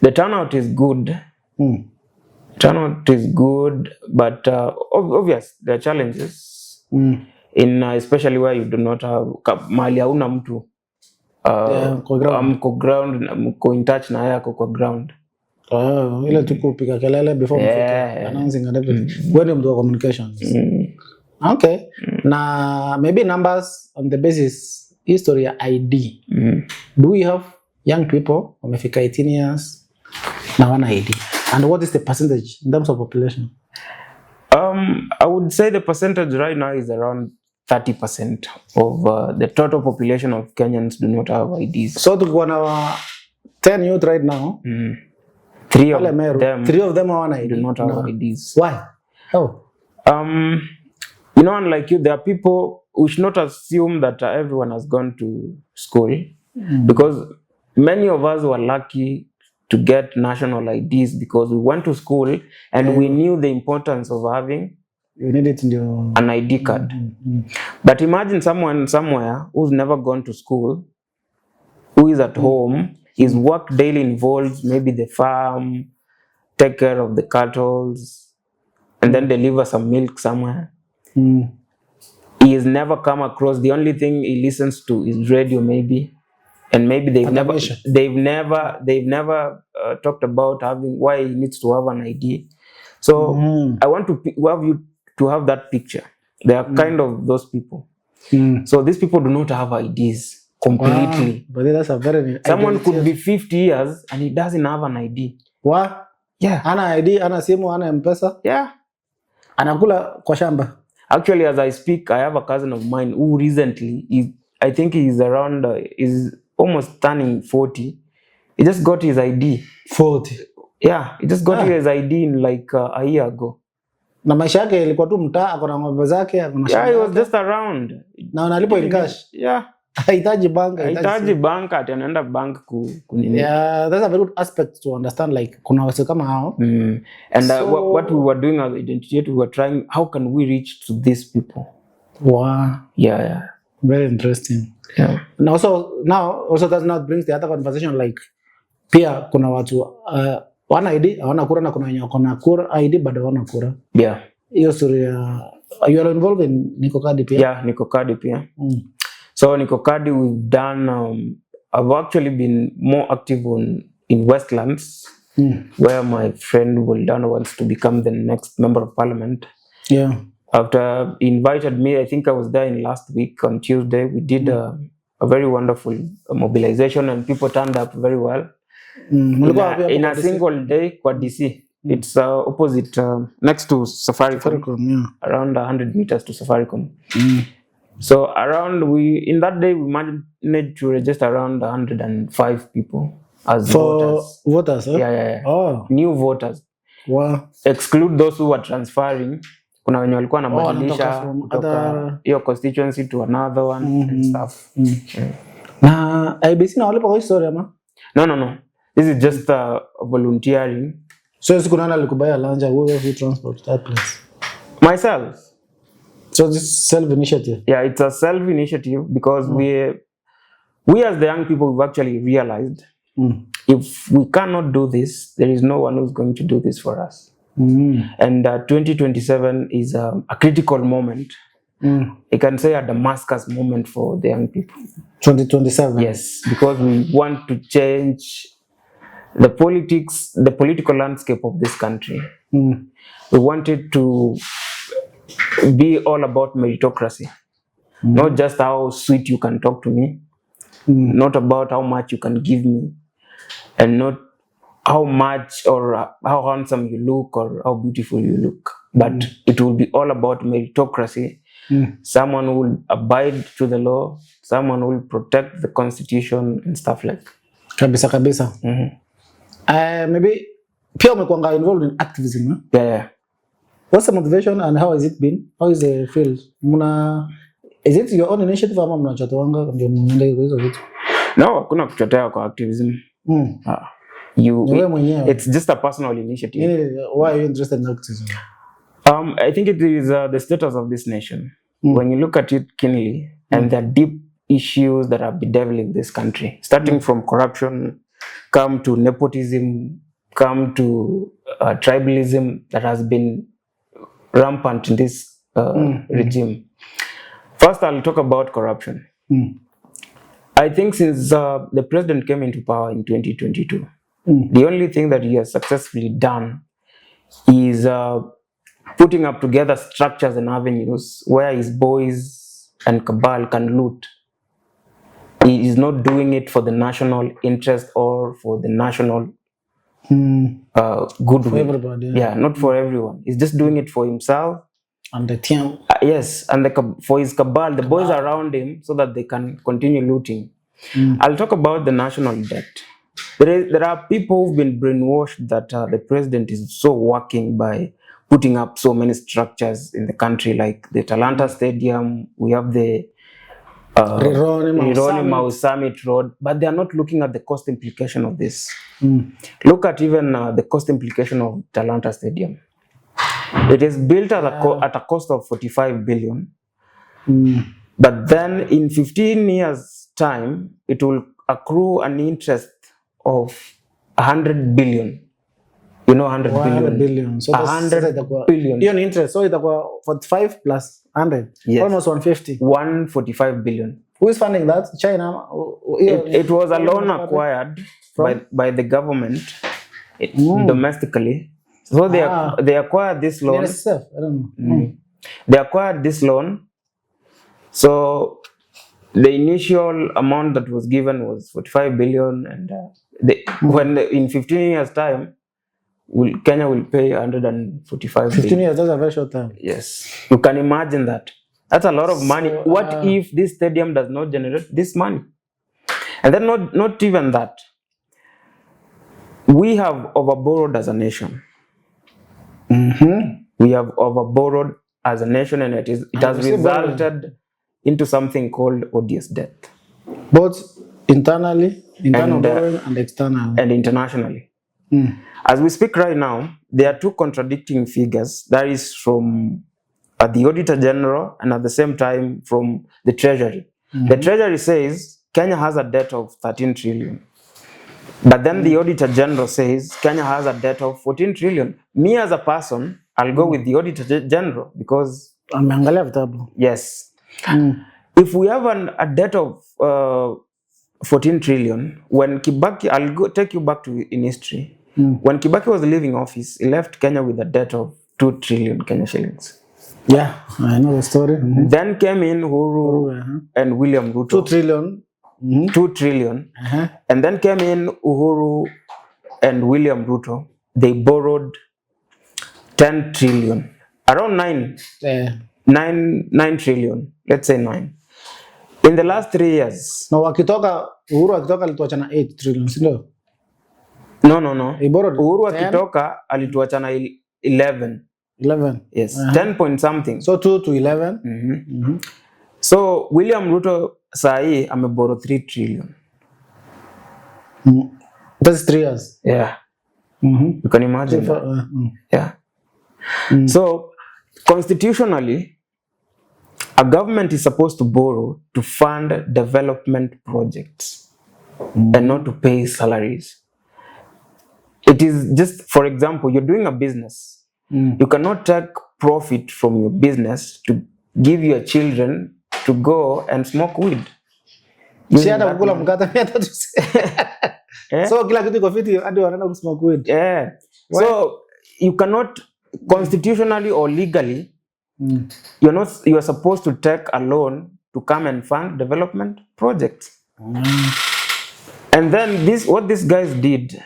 The turnout is good. Turnout is good, but obvious there are challenges in especially where you do not have mali hauna mtu mko ground, mko in touch na yako kwa ground. Ile tu kupiga kelele before mfike announcing and everything. When you do communications. Okay. Na maybe numbers on the basis history ID. Do we have young people wamefika 18 years na wana ID? And what is the percentage in terms of population? I would say the percentage right now is around 30% of the total population of Kenyans do not have IDs. So tuko na 10 youth right now. 3 of them are ID. Do not have IDs. Why? How? You know, unlike you, there are people who should not assume that everyone has gone to school because many of us were lucky to get national IDs because we went to school and we knew the importance of having an ID card. But imagine someone somewhere who's never gone to school, who is at home, his work daily involves maybe the farm, take care of the cattle, and then deliver some milk somewhere. He has never come across, the only thing he listens to is radio maybe, and maybe they've never talked about having why he needs to have an ID. So I want to have you to have that picture. They are kind of those people. So these people do not have IDs completely. Wow. But that's a very someone could be 50 years and he doesn't have an ID. What? Yeah. Ana ID, ana simu, ana M-Pesa. Yeah. Anakula kwa shamba. Actually, as I speak, I have a cousin of mine who recently, I think he's around, is almost turning 40. He just got his ID. 40? Yeah, he just got his ID in like a year ago. Na maisha yake ilikuwa tu mtaa, akona ng'ombe zake, akona shamba. Yeah, he was just around. Na analipo in cash. Yeah. Hahitaji bank. Hahitaji bank, ati anaenda bank kunini. Yeah, that's a very good aspect to understand, like kuna wase kama hao. And so, what we were doing as identity, we were trying, how can we reach to these people? Wow. Yeah. Very interesting. Yeah. And also that now brings the other conversation, like pia kuna watu wana ID, hawana kura, na kuna wenye wako kura ID bado hawana kura. Yeah. Hiyo story you are involved in Niko Kadi pia? Yeah, Niko Kadi pia. So Niko Kadi, we've done, I've actually been more active in Westlands, where my friend Woldano wants to become the next member of parliament. Yeah. After he invited me, I think I was there in last week on Tuesday, we did a very wonderful mobilization and people turned up very well. In a single day, kwa DC. It's opposite, next to Safaricom, around 100 meters to Safaricom. So in that day, we managed to register around 105 people as voters. Huh? Yeah. Oh. New voters. Wow. Exclude those who were transferring. Kuna wenye walikuwa wanabadilisha kutoka hiyo constituency to another one and stuff. Na IBC na walipa kwa historia ama? No. This is just volunteering. So siku nani alikubaya lanja wewe transport that place? Myself. So this self-initiative? Yeah, it's a self-initiative because we as the young people, we've actually realized if we cannot do this, there is no one who's going to do this for us. And 2027 is a critical moment. You can say a Damascus moment for the young people. 2027? Yes, because we want to change the political landscape of this country. We want it to be all about meritocracy. Not just how sweet you can talk to me, not about how much you can give me, and not how much or how handsome you look or how beautiful you look, but it will be all about meritocracy. Someone who will abide to the law, someone who will protect the constitution and stuff like. Kabisa. Maybe pia umekuanga involved in activism, huh? Yeah. What's the motivation and how has it been? How is the field? Is it your own initiative ama mnachotoanga ndio mnaenda hizo vitu? No, hakuna kuchotea kwa activism. It's just a personal initiative. Why are you interested in activism? I think it is the status of this nation. When you look at it keenly, and the deep issues that are bedeviling this country, starting from corruption, come to nepotism, come to tribalism that has been rampant in this regime. First, I'll talk about corruption. I think since the president came into power in 2022, the only thing that he has successfully done is putting up together structures and avenues where his boys and cabal can loot. He is not doing it for the national interest or for the national goodwill. For everybody. Yeah, not for everyone. He's just doing it for himself. And the team. Yes, and for his cabal, the boys around him, so that they can continue looting. I'll talk about the national debt. There are people who've been brainwashed that the president is so working by putting up so many structures in the country, like the Talanta Stadium. We have the Rironi Summit Road, but they are not looking at the cost implication of this. Look at even the cost implication of Talanta Stadium. It is built at a cost of 45 billion. But then in 15 years' time, it will accrue an interest of 100 billion. You know 100 billion. So 100 billion. Your interest, so it's 45 plus 100. Yes. Almost 150. 145 billion. Who is funding that? China? It was a loan acquired by the government domestically. So they acquired this loan. NSF, I don't know. They acquired this loan. So the initial amount that was given was 45 billion, and when in 15 years' time, Kenya will pay 145 billion. 15 years, that's a very short time. Yes, you can imagine that. That's a lot of money. What if this stadium does not generate this money? And then not even that. We have overborrowed as a nation. We have overborrowed as a nation, and it has resulted into something called odious debt. Both internally, borrowing, and externally. And internationally. As we speak right now, there are two contradicting figures. That is from the Auditor General and at the same time from the Treasury. The Treasury says Kenya has a debt of 13 trillion. But then the Auditor General says Kenya has a debt of 14 trillion. Me as a person, I'll go with the Auditor General because... Yes. If we have a debt of 14 trillion, when Kibaki... I'll take you back in history. When Kibaki was leaving office, he left Kenya with a debt of 2 trillion Kenya shillings. Yeah, I know the story. Then came in Uhuru and William Ruto. 2 trillion. 2 trillion. And then came in Uhuru and William Ruto. They borrowed 10 trillion. Around 9 trillion. Let's say 9. In the last 3 years. No, Uhuru akitoka alituacha na 8 trillion, sindio? No. Uhuru akitoka alituacha na 11. 11. Yes, 10 point something. So 2 to 11. So William Ruto sahi ameborrow 3 trillion. That's 3 years. Yeah. You can imagine that. Yeah. So constitutionally, a government is supposed to borrow to fund development projects and not to pay salaries. It is just, for example, you're doing a business. You cannot take profit from your business to give your children to go and smoke weed. So kila kitu iko fiti hadi wanaenda kusmoke weed. Yeah. So you cannot constitutionally or legally you are supposed to take a loan to come and fund development projects. And then what these guys did,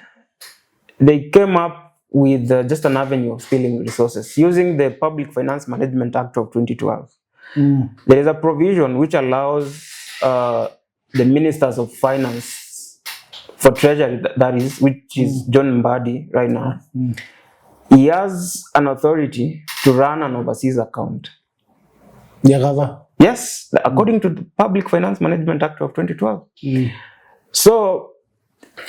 they came up with just an avenue of stealing resources using the Public Finance Management Act of 2012. There is a provision which allows the ministers of finance for treasury, which is John Mbadi right now. He has an authority to run an overseas account. Yeah, cover. Yes, according to the Public Finance Management Act of 2012. So,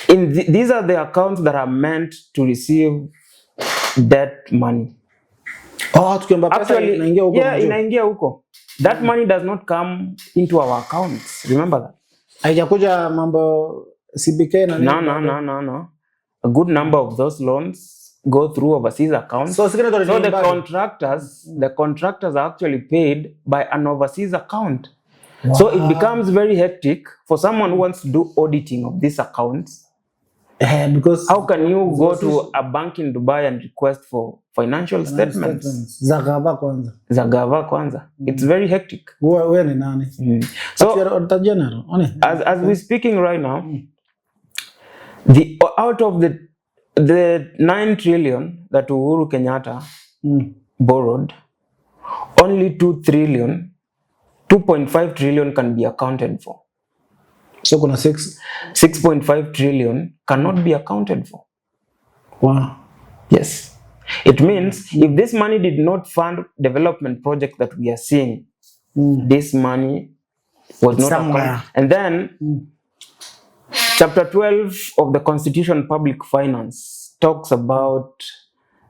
these are the accounts that are meant to receive debt money. Actually, inaingia huko. That money does not come into our accounts. Remember that. Haijakuja mambo CBK na nini? No. A good number of those loans go through overseas accounts. So the contractors are actually paid by an overseas account. Wow. So it becomes very hectic for someone who wants to do auditing of these accounts. Because how can you go to a bank in Dubai and request for financial statements? Zagava kwanza. It's very hectic. Wewe ni nani? So as we're speaking right now, out of the 9 trillion that Uhuru Kenyatta borrowed, only 2.5 trillion can be accounted for. So kuna 6.5 trillion cannot be accounted for. Wow. Yes. It means if this money did not fund development projects that we are seeing, this money was not accounted. And then Chapter 12 of the Constitution Public Finance talks about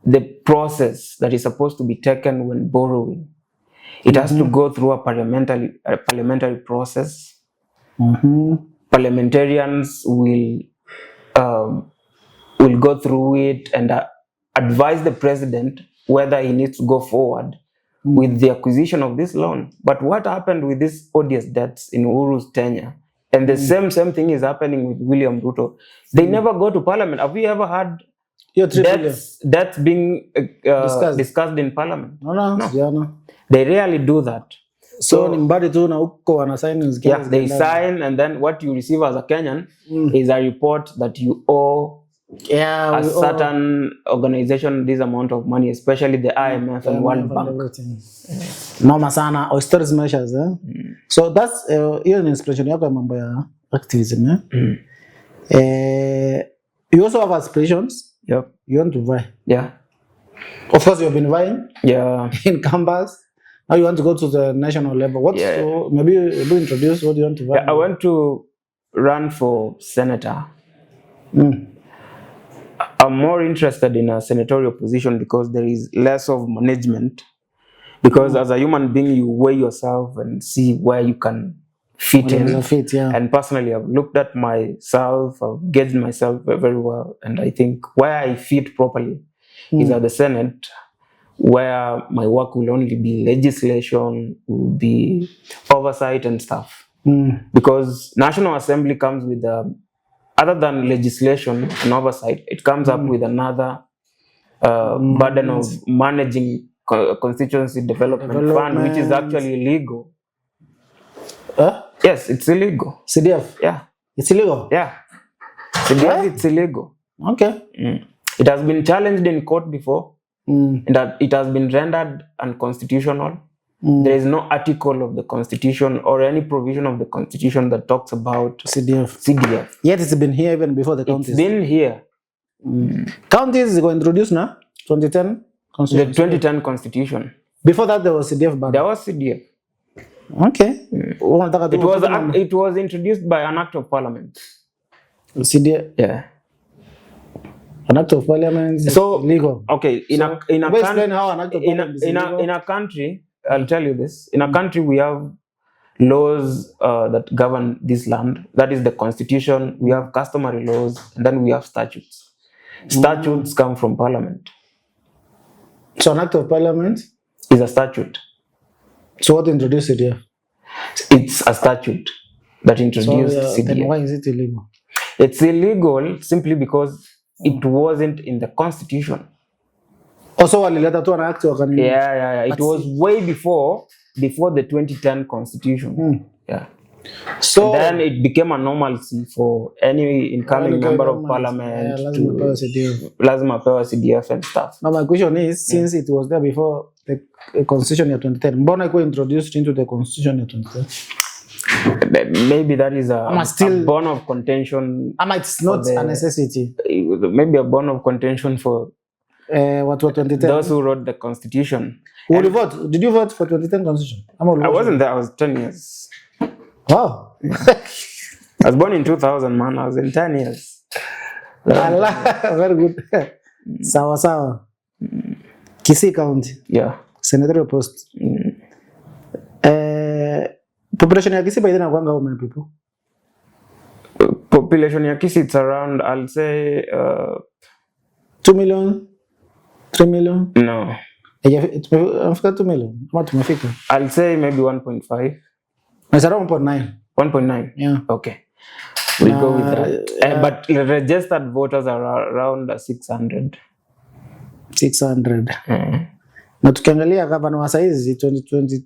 the process that is supposed to be taken when borrowing. It has to go through a parliamentary process. Parliamentarians will go through it and advise the president whether he needs to go forward with the acquisition of this loan. But what happened with these odious debts in Uhuru's tenure? And the same thing is happening with William Ruto. They never go to parliament. Have we ever had debts being discussed in parliament? No. They rarely do that. So they sign, and then what you receive as a Kenyan is a report that you owe a certain organization this amount of money, especially the IMF and World Bank. Mama sana austerity measures. So that's hiyo ni inspiration yako ya mambo ya activism. You also have aspirations. Yep. You want to vie. Yeah. Of course, you've been vying. Yeah. In campus. Now you want to go to the national level. So maybe you introduce what you want to vie. I want to run for senator. I'm more interested in a senatorial position because there is less of management. Because as a human being, you weigh yourself and see where you can fit in. And personally, I've looked at myself, I've gauged myself very well. And I think where I fit properly is at the Senate, where my work will only be legislation, will be oversight and stuff. Because National Assembly comes with other than legislation and oversight, it comes up with another burden of managing constituency development fund, which is actually illegal. Yes, it's illegal. CDF? Yeah. It's illegal? Yeah. CDF, it's illegal. Okay. It has been challenged in court before, and that it has been rendered unconstitutional. There is no article of the Constitution or any provision of the Constitution that talks about CDF. Yet it's been here even before the counties. It's been here. Counties were introduced now? 2010 Constitution? The 2010 Constitution. Before that there was CDF ban? There was CDF. Okay. It was introduced by an act of parliament. CDF? Yeah. An act of parliament is legal. Okay. In a country, I'll tell you this. In a country, we have laws that govern this land. That is the constitution. We have customary laws, and then we have statutes. Statutes come from parliament. So an act of parliament is a statute. So what introduced CDF? It's a statute that introduced CDF. Then why is it illegal? It's illegal simply because it wasn't in the constitution. Also, yeah. It was way before the 2010 Constitution. Yeah. So and then it became a normalcy for any incoming member of parliament to lazima pewa CDF and stuff. Now my question is, since it was there before the Constitution of 2010, mbona iko introduced into the Constitution of 2010? Maybe that is a bone of contention. It's not a necessity. Maybe a bone of contention for watu wa 2010. Those who wrote the constitution. Vote? Did you vote for 2010 constitution? I wasn't there. I was 10 years. Wow. I was born in 2000, man. I was in 10 years. Allah, very good. Sawa. Kisii County. Yeah. Senatorial post. Population ya Kisii by then inakuanga how many people? Population ya Kisii, it's around, I'll say 2 million? 3 million? No. Tumefika 2 million. Kama tumefika? I'll say maybe 1.5. It's around 1.9. 1.9? Yeah. Okay. We'll go with that. But registered voters are around 600. 600. Na tukiangalia gavana wa saizi 2020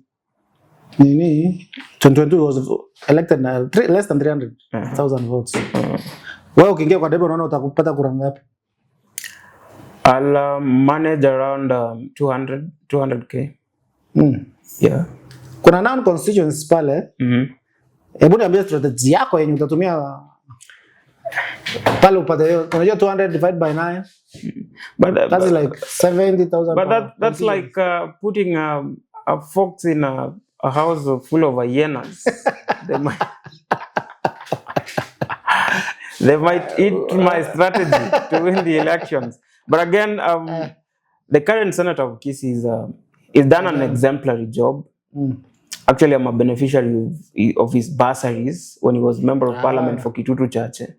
2022 was elected na less than 300,000 votes. Wewe ukiingia kwa debe unaona utakupata kura ngapi? I'll manage around 200k. Yeah. Kuna non constituents pale. Hebu niambie strategy yako yenye utatumia pale upate hiyo. Unajua 200 divided by 9. But that's like 70,000. But that's like putting a fox in a house full of hyenas. They might eat my strategy to win the elections. But again, the current senator of Kisii is done an exemplary job. Actually, I'm a beneficiary of his bursaries when he was member of parliament for Kitutu Chache.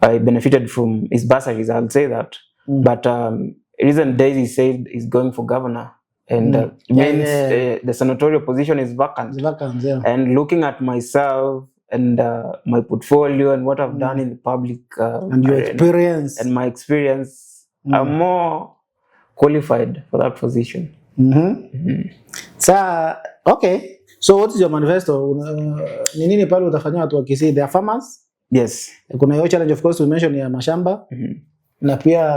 I benefited from his bursaries, I'll say that. But recent days he said he's going for governor. And means the senatorial position is vacant. Yeah. And looking at myself and my portfolio and what I've done in the public and your experience and my experience, I'm more qualified for that position. So, okay. So what is your manifesto? Ni nini pale utafanyia watu wa Kisii? They are farmers? Yes. Kuna hiyo challenge of course we mentioned ya mashamba. Na pia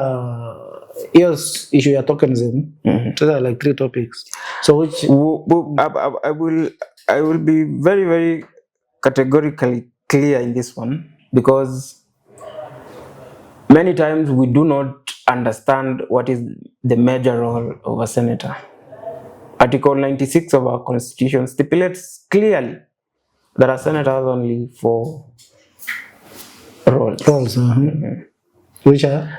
hiyo issue ya tokenism. So there are like 3 topics. So which I will be very, very categorically clear in this one, because many times we do not understand what is the major role of a senator. Article 96 of our constitution stipulates clearly that a senator has only 4 roles. Which are?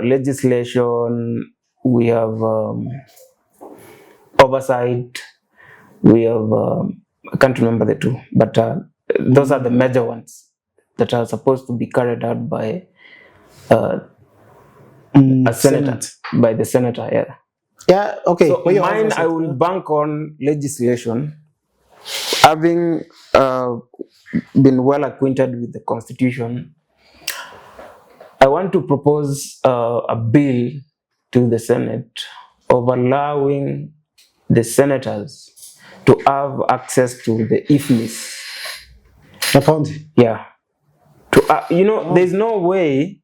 Legislation, we have oversight, we have, I can't remember the 2, but those are the major ones that are supposed to be carried out by a senator, by the senator, yeah. Yeah, okay. So mine, I will bank on legislation. Having been well acquainted with the constitution, I want to propose a bill to the Senate of allowing the senators to have access to the IFMIS. The county? Yeah. There's no way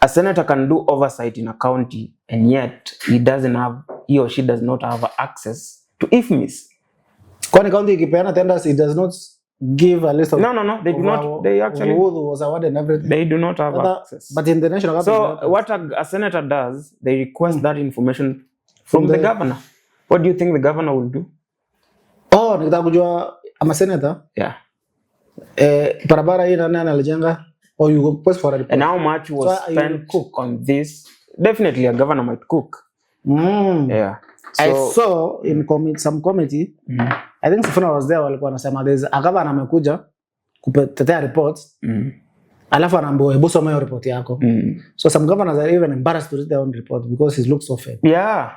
a senator can do oversight in a county and yet he or she does not have access to IFMIS. Kwani county ikipeana tenders, it does not give a list of... No, they do not. They actually... Who was awarded and everything. They do not have access. But in the national government... So what a senator does, they request that information from the governor. What do you think the governor will do? Oh, nikitaka kujua ama senator? Yeah. Barabara hii nani alijenga? Or you request for a report? And how much was spent on this? Definitely a governor might cook. Yeah. So, I saw in some committee, I think Sifuna was there, walikuwa wanasema there's a governor amekuja kutetea report, alafu anaambiwa hebu soma hiyo report yako. So some governors are even embarrassed to read their own report because it looks so fake. Yeah.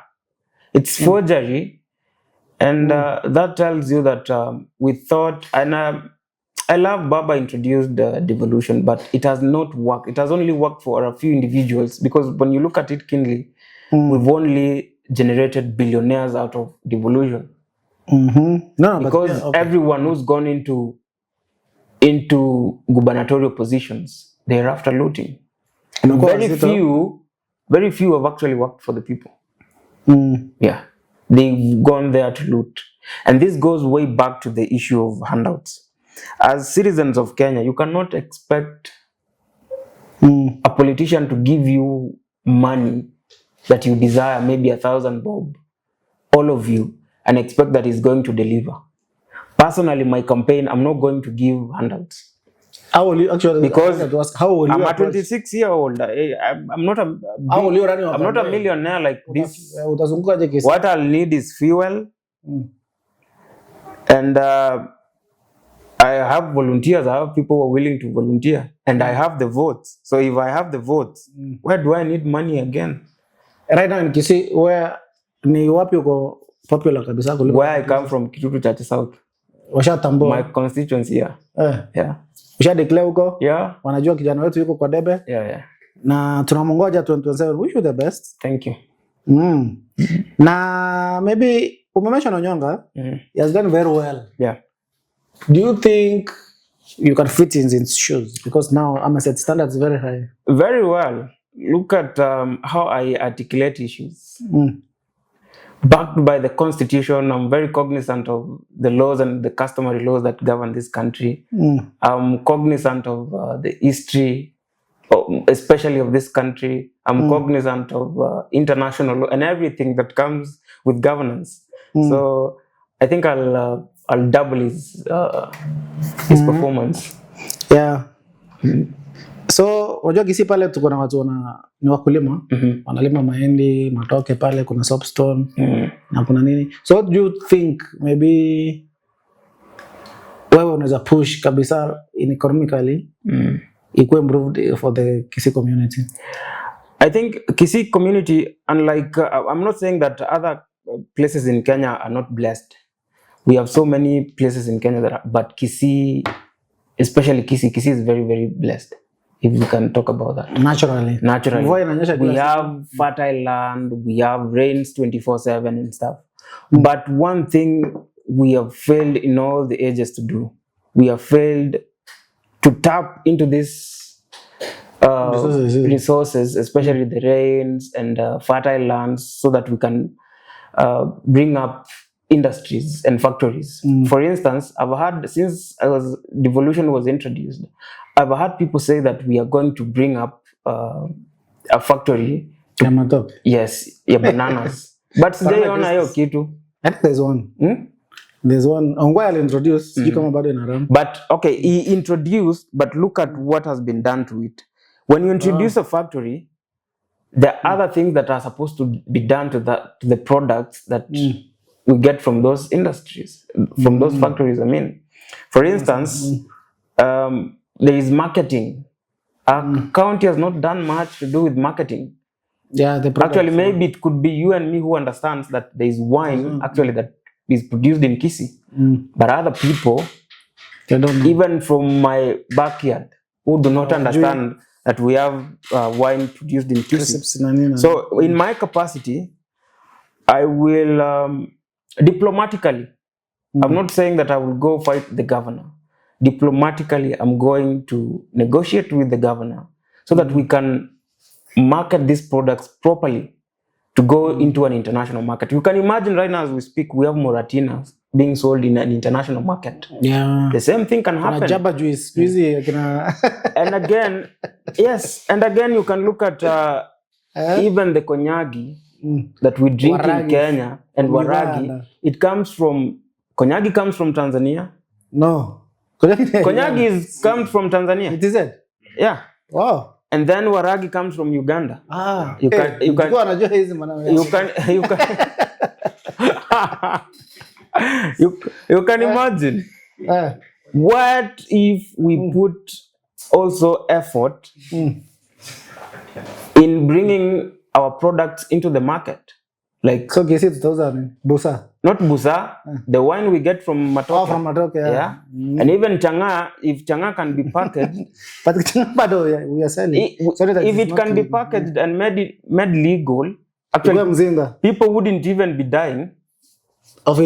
It's forgery. And that tells you that we thought, and I love Baba introduced devolution, but it has not worked. It has only worked for a few individuals, because when you look at it keenly, we've only generated billionaires out of devolution. No, because everyone who's gone into gubernatorial positions, they're after looting. And very few have actually worked for the people. Yeah, they've gone there to loot. And this goes way back to the issue of handouts. As citizens of Kenya, you cannot expect a politician to give you money that you desire maybe 1,000 bob, all of you, and expect that he's going to deliver. Personally, my campaign, I'm not going to give handouts. How will you actually? Because how will you I'm a approach? 26-year-old. I'm not a How will you run your I'm not a campaign? millionaire like this. Utazungukaje Kisii? What I'll need is fuel, and I have volunteers. I have people who are willing to volunteer, and I have the votes. So if I have the votes, where do I need money again? Right now in Kisii, where ni wapi uko popular kabisa kuliko? Where I come from, Kitutu Church South. Washatambua. My constituency here. Yeah. Usha declare huko? Yeah. Wanajua kijana wetu yuko kwa debe? Yeah. Na tunamongoja 2027. Wish you the best. Thank you. Na maybe umemention Onyonga. He has done very well. Yeah. Do you think you can fit in his shoes? Because now I'm said standards very high. Very well. Look at how I articulate issues. Backed by the constitution, I'm very cognizant of the laws and the customary laws that govern this country. I'm cognizant of the history, especially of this country. I'm cognizant of international law and everything that comes with governance. So I think I'll double his performance. Yeah. So unajua Kisii pale tuko na watu ni wakulima, wanalima mahindi, matoke pale, kuna soapstone na kuna nini. So what do you think maybe wewe unaweza push kabisa in economically ikuwe improved for the Kisii community? I think Kisii community, unlike I'm not saying that other places in Kenya are not blessed. We have so many places in Kenya that are, but Kisii, especially Kisii is very, very blessed. If we can talk about that. Naturally. We have fertile land, we have rains 24/7 and stuff. But one thing we have failed in all the ages to do, we have failed to tap into these resources, especially the rains and fertile lands, so that we can bring up industries and factories. For instance, I've had, since devolution was introduced, I've had people say that we are going to bring up a factory. Yes, bananas. But today on hiyo kitu. I think there's one. There's one. Ongwaya introduced. But okay, he introduced, but look at what has been done to it. When you introduce a factory, there are other things that are supposed to be done to the products that we get from those industries, from those factories. I mean, for instance, there is marketing. Our county has not done much to do with marketing. Yeah, the products, actually, maybe it could be you and me who understands that there is wine actually that is produced in Kisii, but other people, they don't know. Even from my backyard, who do not understand that we have wine produced in Kisii. So, in my capacity, I will diplomatically. I'm not saying that I will go fight the governor. Diplomatically, I'm going to negotiate with the governor so that we can market these products properly to go into an international market. You can imagine right now as we speak, we have Moratinas being sold in an international market. Yeah. The same thing can happen. Jaba juice. And again, yes, and again you can look at even the konyagi that we drink in Kenya and waragi. It comes from, konyagi comes from Tanzania. No. Konyagi comes from Tanzania. It is it? Yeah. Wow. And then waragi comes from Uganda. You can imagine. What if we put also effort in bringing our products into the market? Like, so Kisii 2000 Busa. Not Busa, the wine we get from Matoke. Oh, from Matoke, yeah. And even Changa, if Changa can be packaged. But we are selling. If it can be packaged and made legal, actually, people wouldn't even be dying of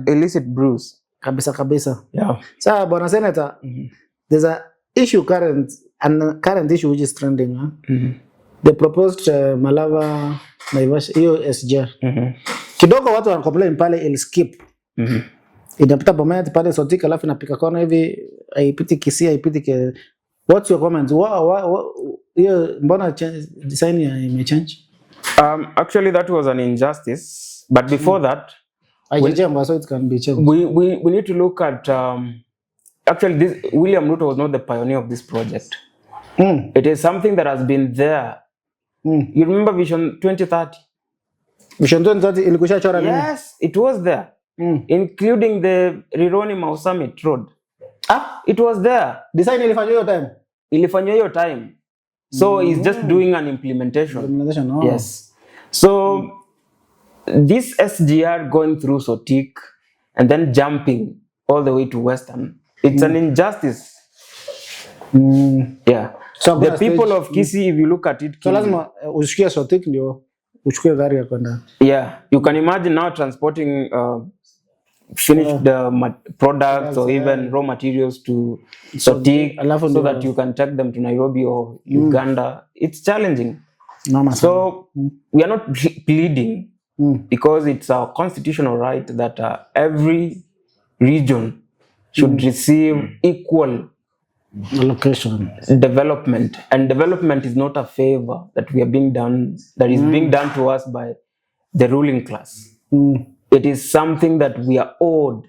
illicit brews. Kabisa. Yeah. So, Bwana Senator, there's a current issue which is trending. The proposed Malava Naivasha, hiyo SGR. Kidogo watu wana complain pale il skip. Inapita Bomet pale Sotika alafu inapika kona hivi haipiti Kisii haipiti What's your comment? hiyo mbona design imechange? Actually, that was an injustice. But before that, So it can be changed. we need to look at actually this William Ruto was not the pioneer of this project. It is something that has been there. You remember Vision 2030? Vision 2030 ilikusha chora nini? Yes, it was there. Including the Rironi Mau Summit Road. It was there. Design Ilifanywa hiyo time. So he's just doing an implementation. Yes. So this SGR going through Sotik and then jumping all the way to Western, it's an injustice. Yeah. So the people of Kisii, if you look at it, so lazima ushikie Sotik ndio uchukue gari ya kwenda. Yeah, you can imagine now transporting finished products or even raw materials to Sotik so that you can take them to Nairobi or Uganda. It's challenging. So we are not pleading because it's our constitutional right that every region should receive equal allocation development, and development is not a favor that we are being done, that is being done to us by the ruling class. It is something that we are owed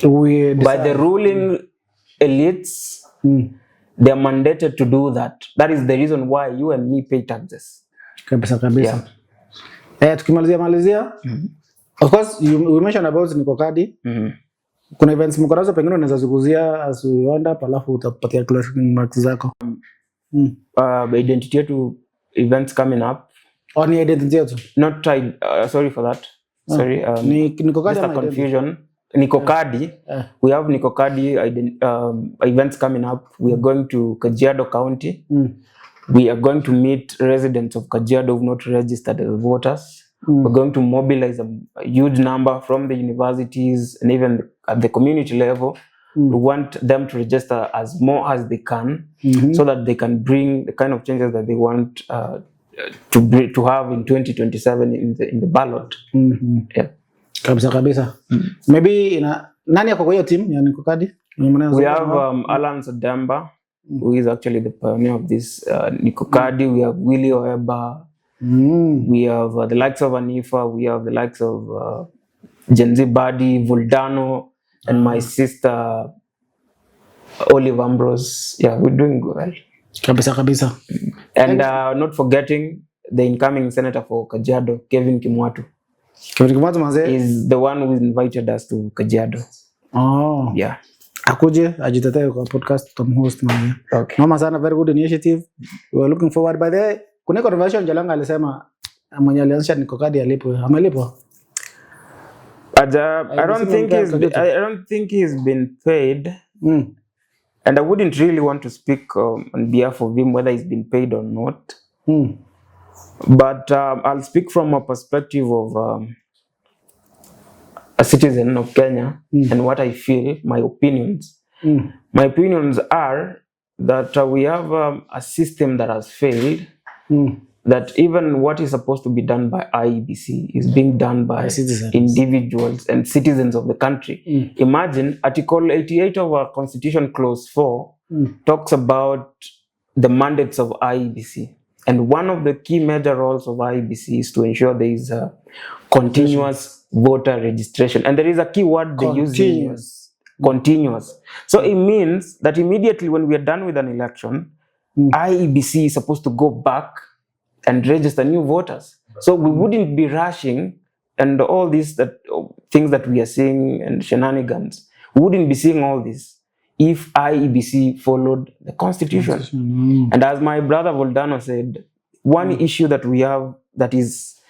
by the ruling elites. They are mandated to do that. That is the reason why you and me pay taxes. Kabisa. Tukimalizia of course we mentioned about Nikokadi. Kuna events mkorazo pengine unaweza zuguzia as we wind up, alafu utapatia closing marks zako. Identity yetu events coming up. Ni identity yetu? Not sorry for that. Sorry. Nikokadi just a confusion. Nikokadi. We have Nikokadi events coming up. We are going to Kajiado County. We are going to meet residents of Kajiado who have not registered as voters. We're going to mobilize a huge number from the universities and even at the community level. We want them to register as more as they can so that they can bring the kind of changes that they want to have in 2027 in the ballot. Yeah. Kabisa. Maybe nani yako kwa hiyo team ya Nikokadi? We have Alan Sademba, who is actually the pioneer of this Nikokadi. We have Willie Oeba. We have the likes of Anifa. We have the likes of Genzi Badi, Voldano, and my sister Olive Ambrose. Yeah, we're doing well. Kabisa. And not forgetting the incoming senator for Kajiado, Kevin Kimwatu. Is the one who invited us to Kajiado. Yeah. Akuje ajitetee kwa podcast tutamhost mwenyewe. Okay. Mama sana, very good initiative. We are looking forward. By the way, kuna conversation Jalanga alisema mwenye alianzisha Nikokadi alipo. Amelipwa? I don't think he's been paid. And I wouldn't really want to speak on behalf of him whether he's been paid or not. But I'll speak from a perspective of a citizen of Kenya and what I feel, my opinions. My opinions are that we have a system that has failed, that even what is supposed to be done by IEBC is being done by individuals and citizens of the country. Imagine Article 88 of our Constitution, Clause 4, talks about the mandates of IEBC. And one of the key major roles of IEBC is to ensure there is a continuous voter registration. And there is a key word they use: continuous. So it means that immediately when we are done with an election, IEBC is supposed to go back and register new voters. So we wouldn't be rushing and all these things that we are seeing and shenanigans. We wouldn't be seeing all this if IEBC followed the Constitution. And as my brother Voldano said, one issue that we have that is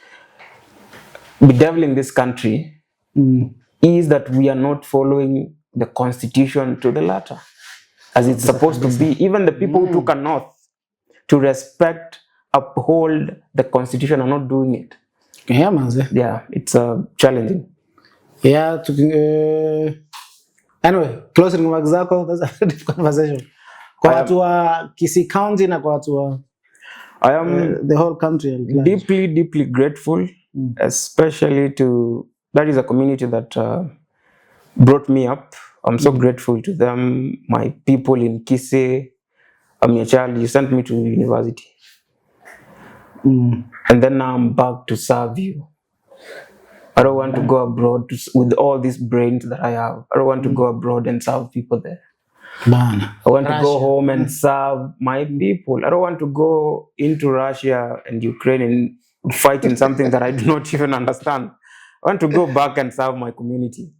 bedeviling this country is that we are not following the Constitution to the letter, as it's supposed to be. Even the people who took an oath to respect, uphold the Constitution are not doing it. Yeah, manze. Yeah, it's challenging. Yeah, anyway, closing remarks zako, that's a different conversation. Kwa watu wa Kisii County na kwa watu wa I am the whole country. Deeply grateful, especially to, that is a community that brought me up. I'm so grateful to them, my people in Kisii, I'm your child. You sent me to university. And then now I'm back to serve you. I don't want to go abroad with all these brains that I have. I don't want to go abroad and serve people there. I want to go home and serve my people. I don't want to go into Russia and Ukraine and fight in something that I do not even understand. I want to go back and serve my community.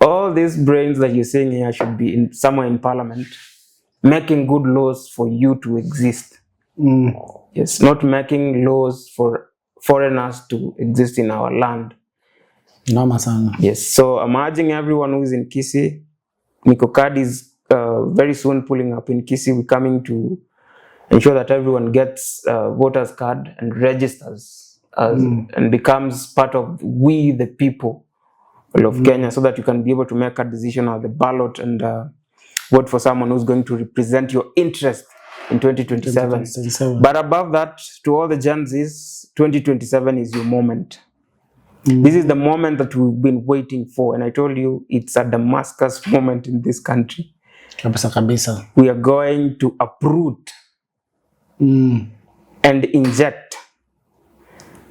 All these brains that you're seeing here should be somewhere in parliament, making good laws for you to exist. Yes, not making laws for foreigners to exist in our land. Yes, so I'm urging everyone who is in Kisii. Nikokad is very soon pulling up in Kisii. We're coming to ensure that everyone gets voters card and registers and becomes part of we the people of Kenya, so that you can be able to make a decision on the ballot and vote for someone who's going to represent your interest in 2027. But above that, to all the Gen Zs, 2027 is your moment. This is the moment that we've been waiting for, and I told you it's a Damascus moment in this country. We are going to uproot and inject.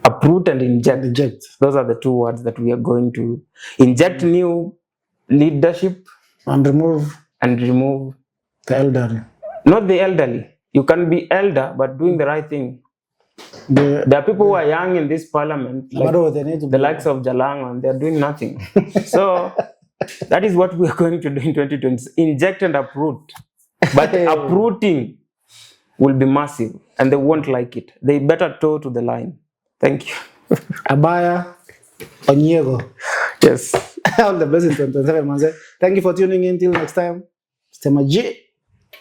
Uproot and inject. Those are the two words that we are going to inject. New leadership and remove the elderly. Not the elderly. You can be elder, but doing the right thing. There are people who are young in this parliament, like the likes of Jalang, and they're doing nothing. So that is what we are going to do in 2020. Inject and uproot. But uprooting will be massive, and they won't like it. They better toe to the line. Thank you. Abaya Onyego. Yes. All the best in 2027, man. Thank you for tuning in. Till next time. Stay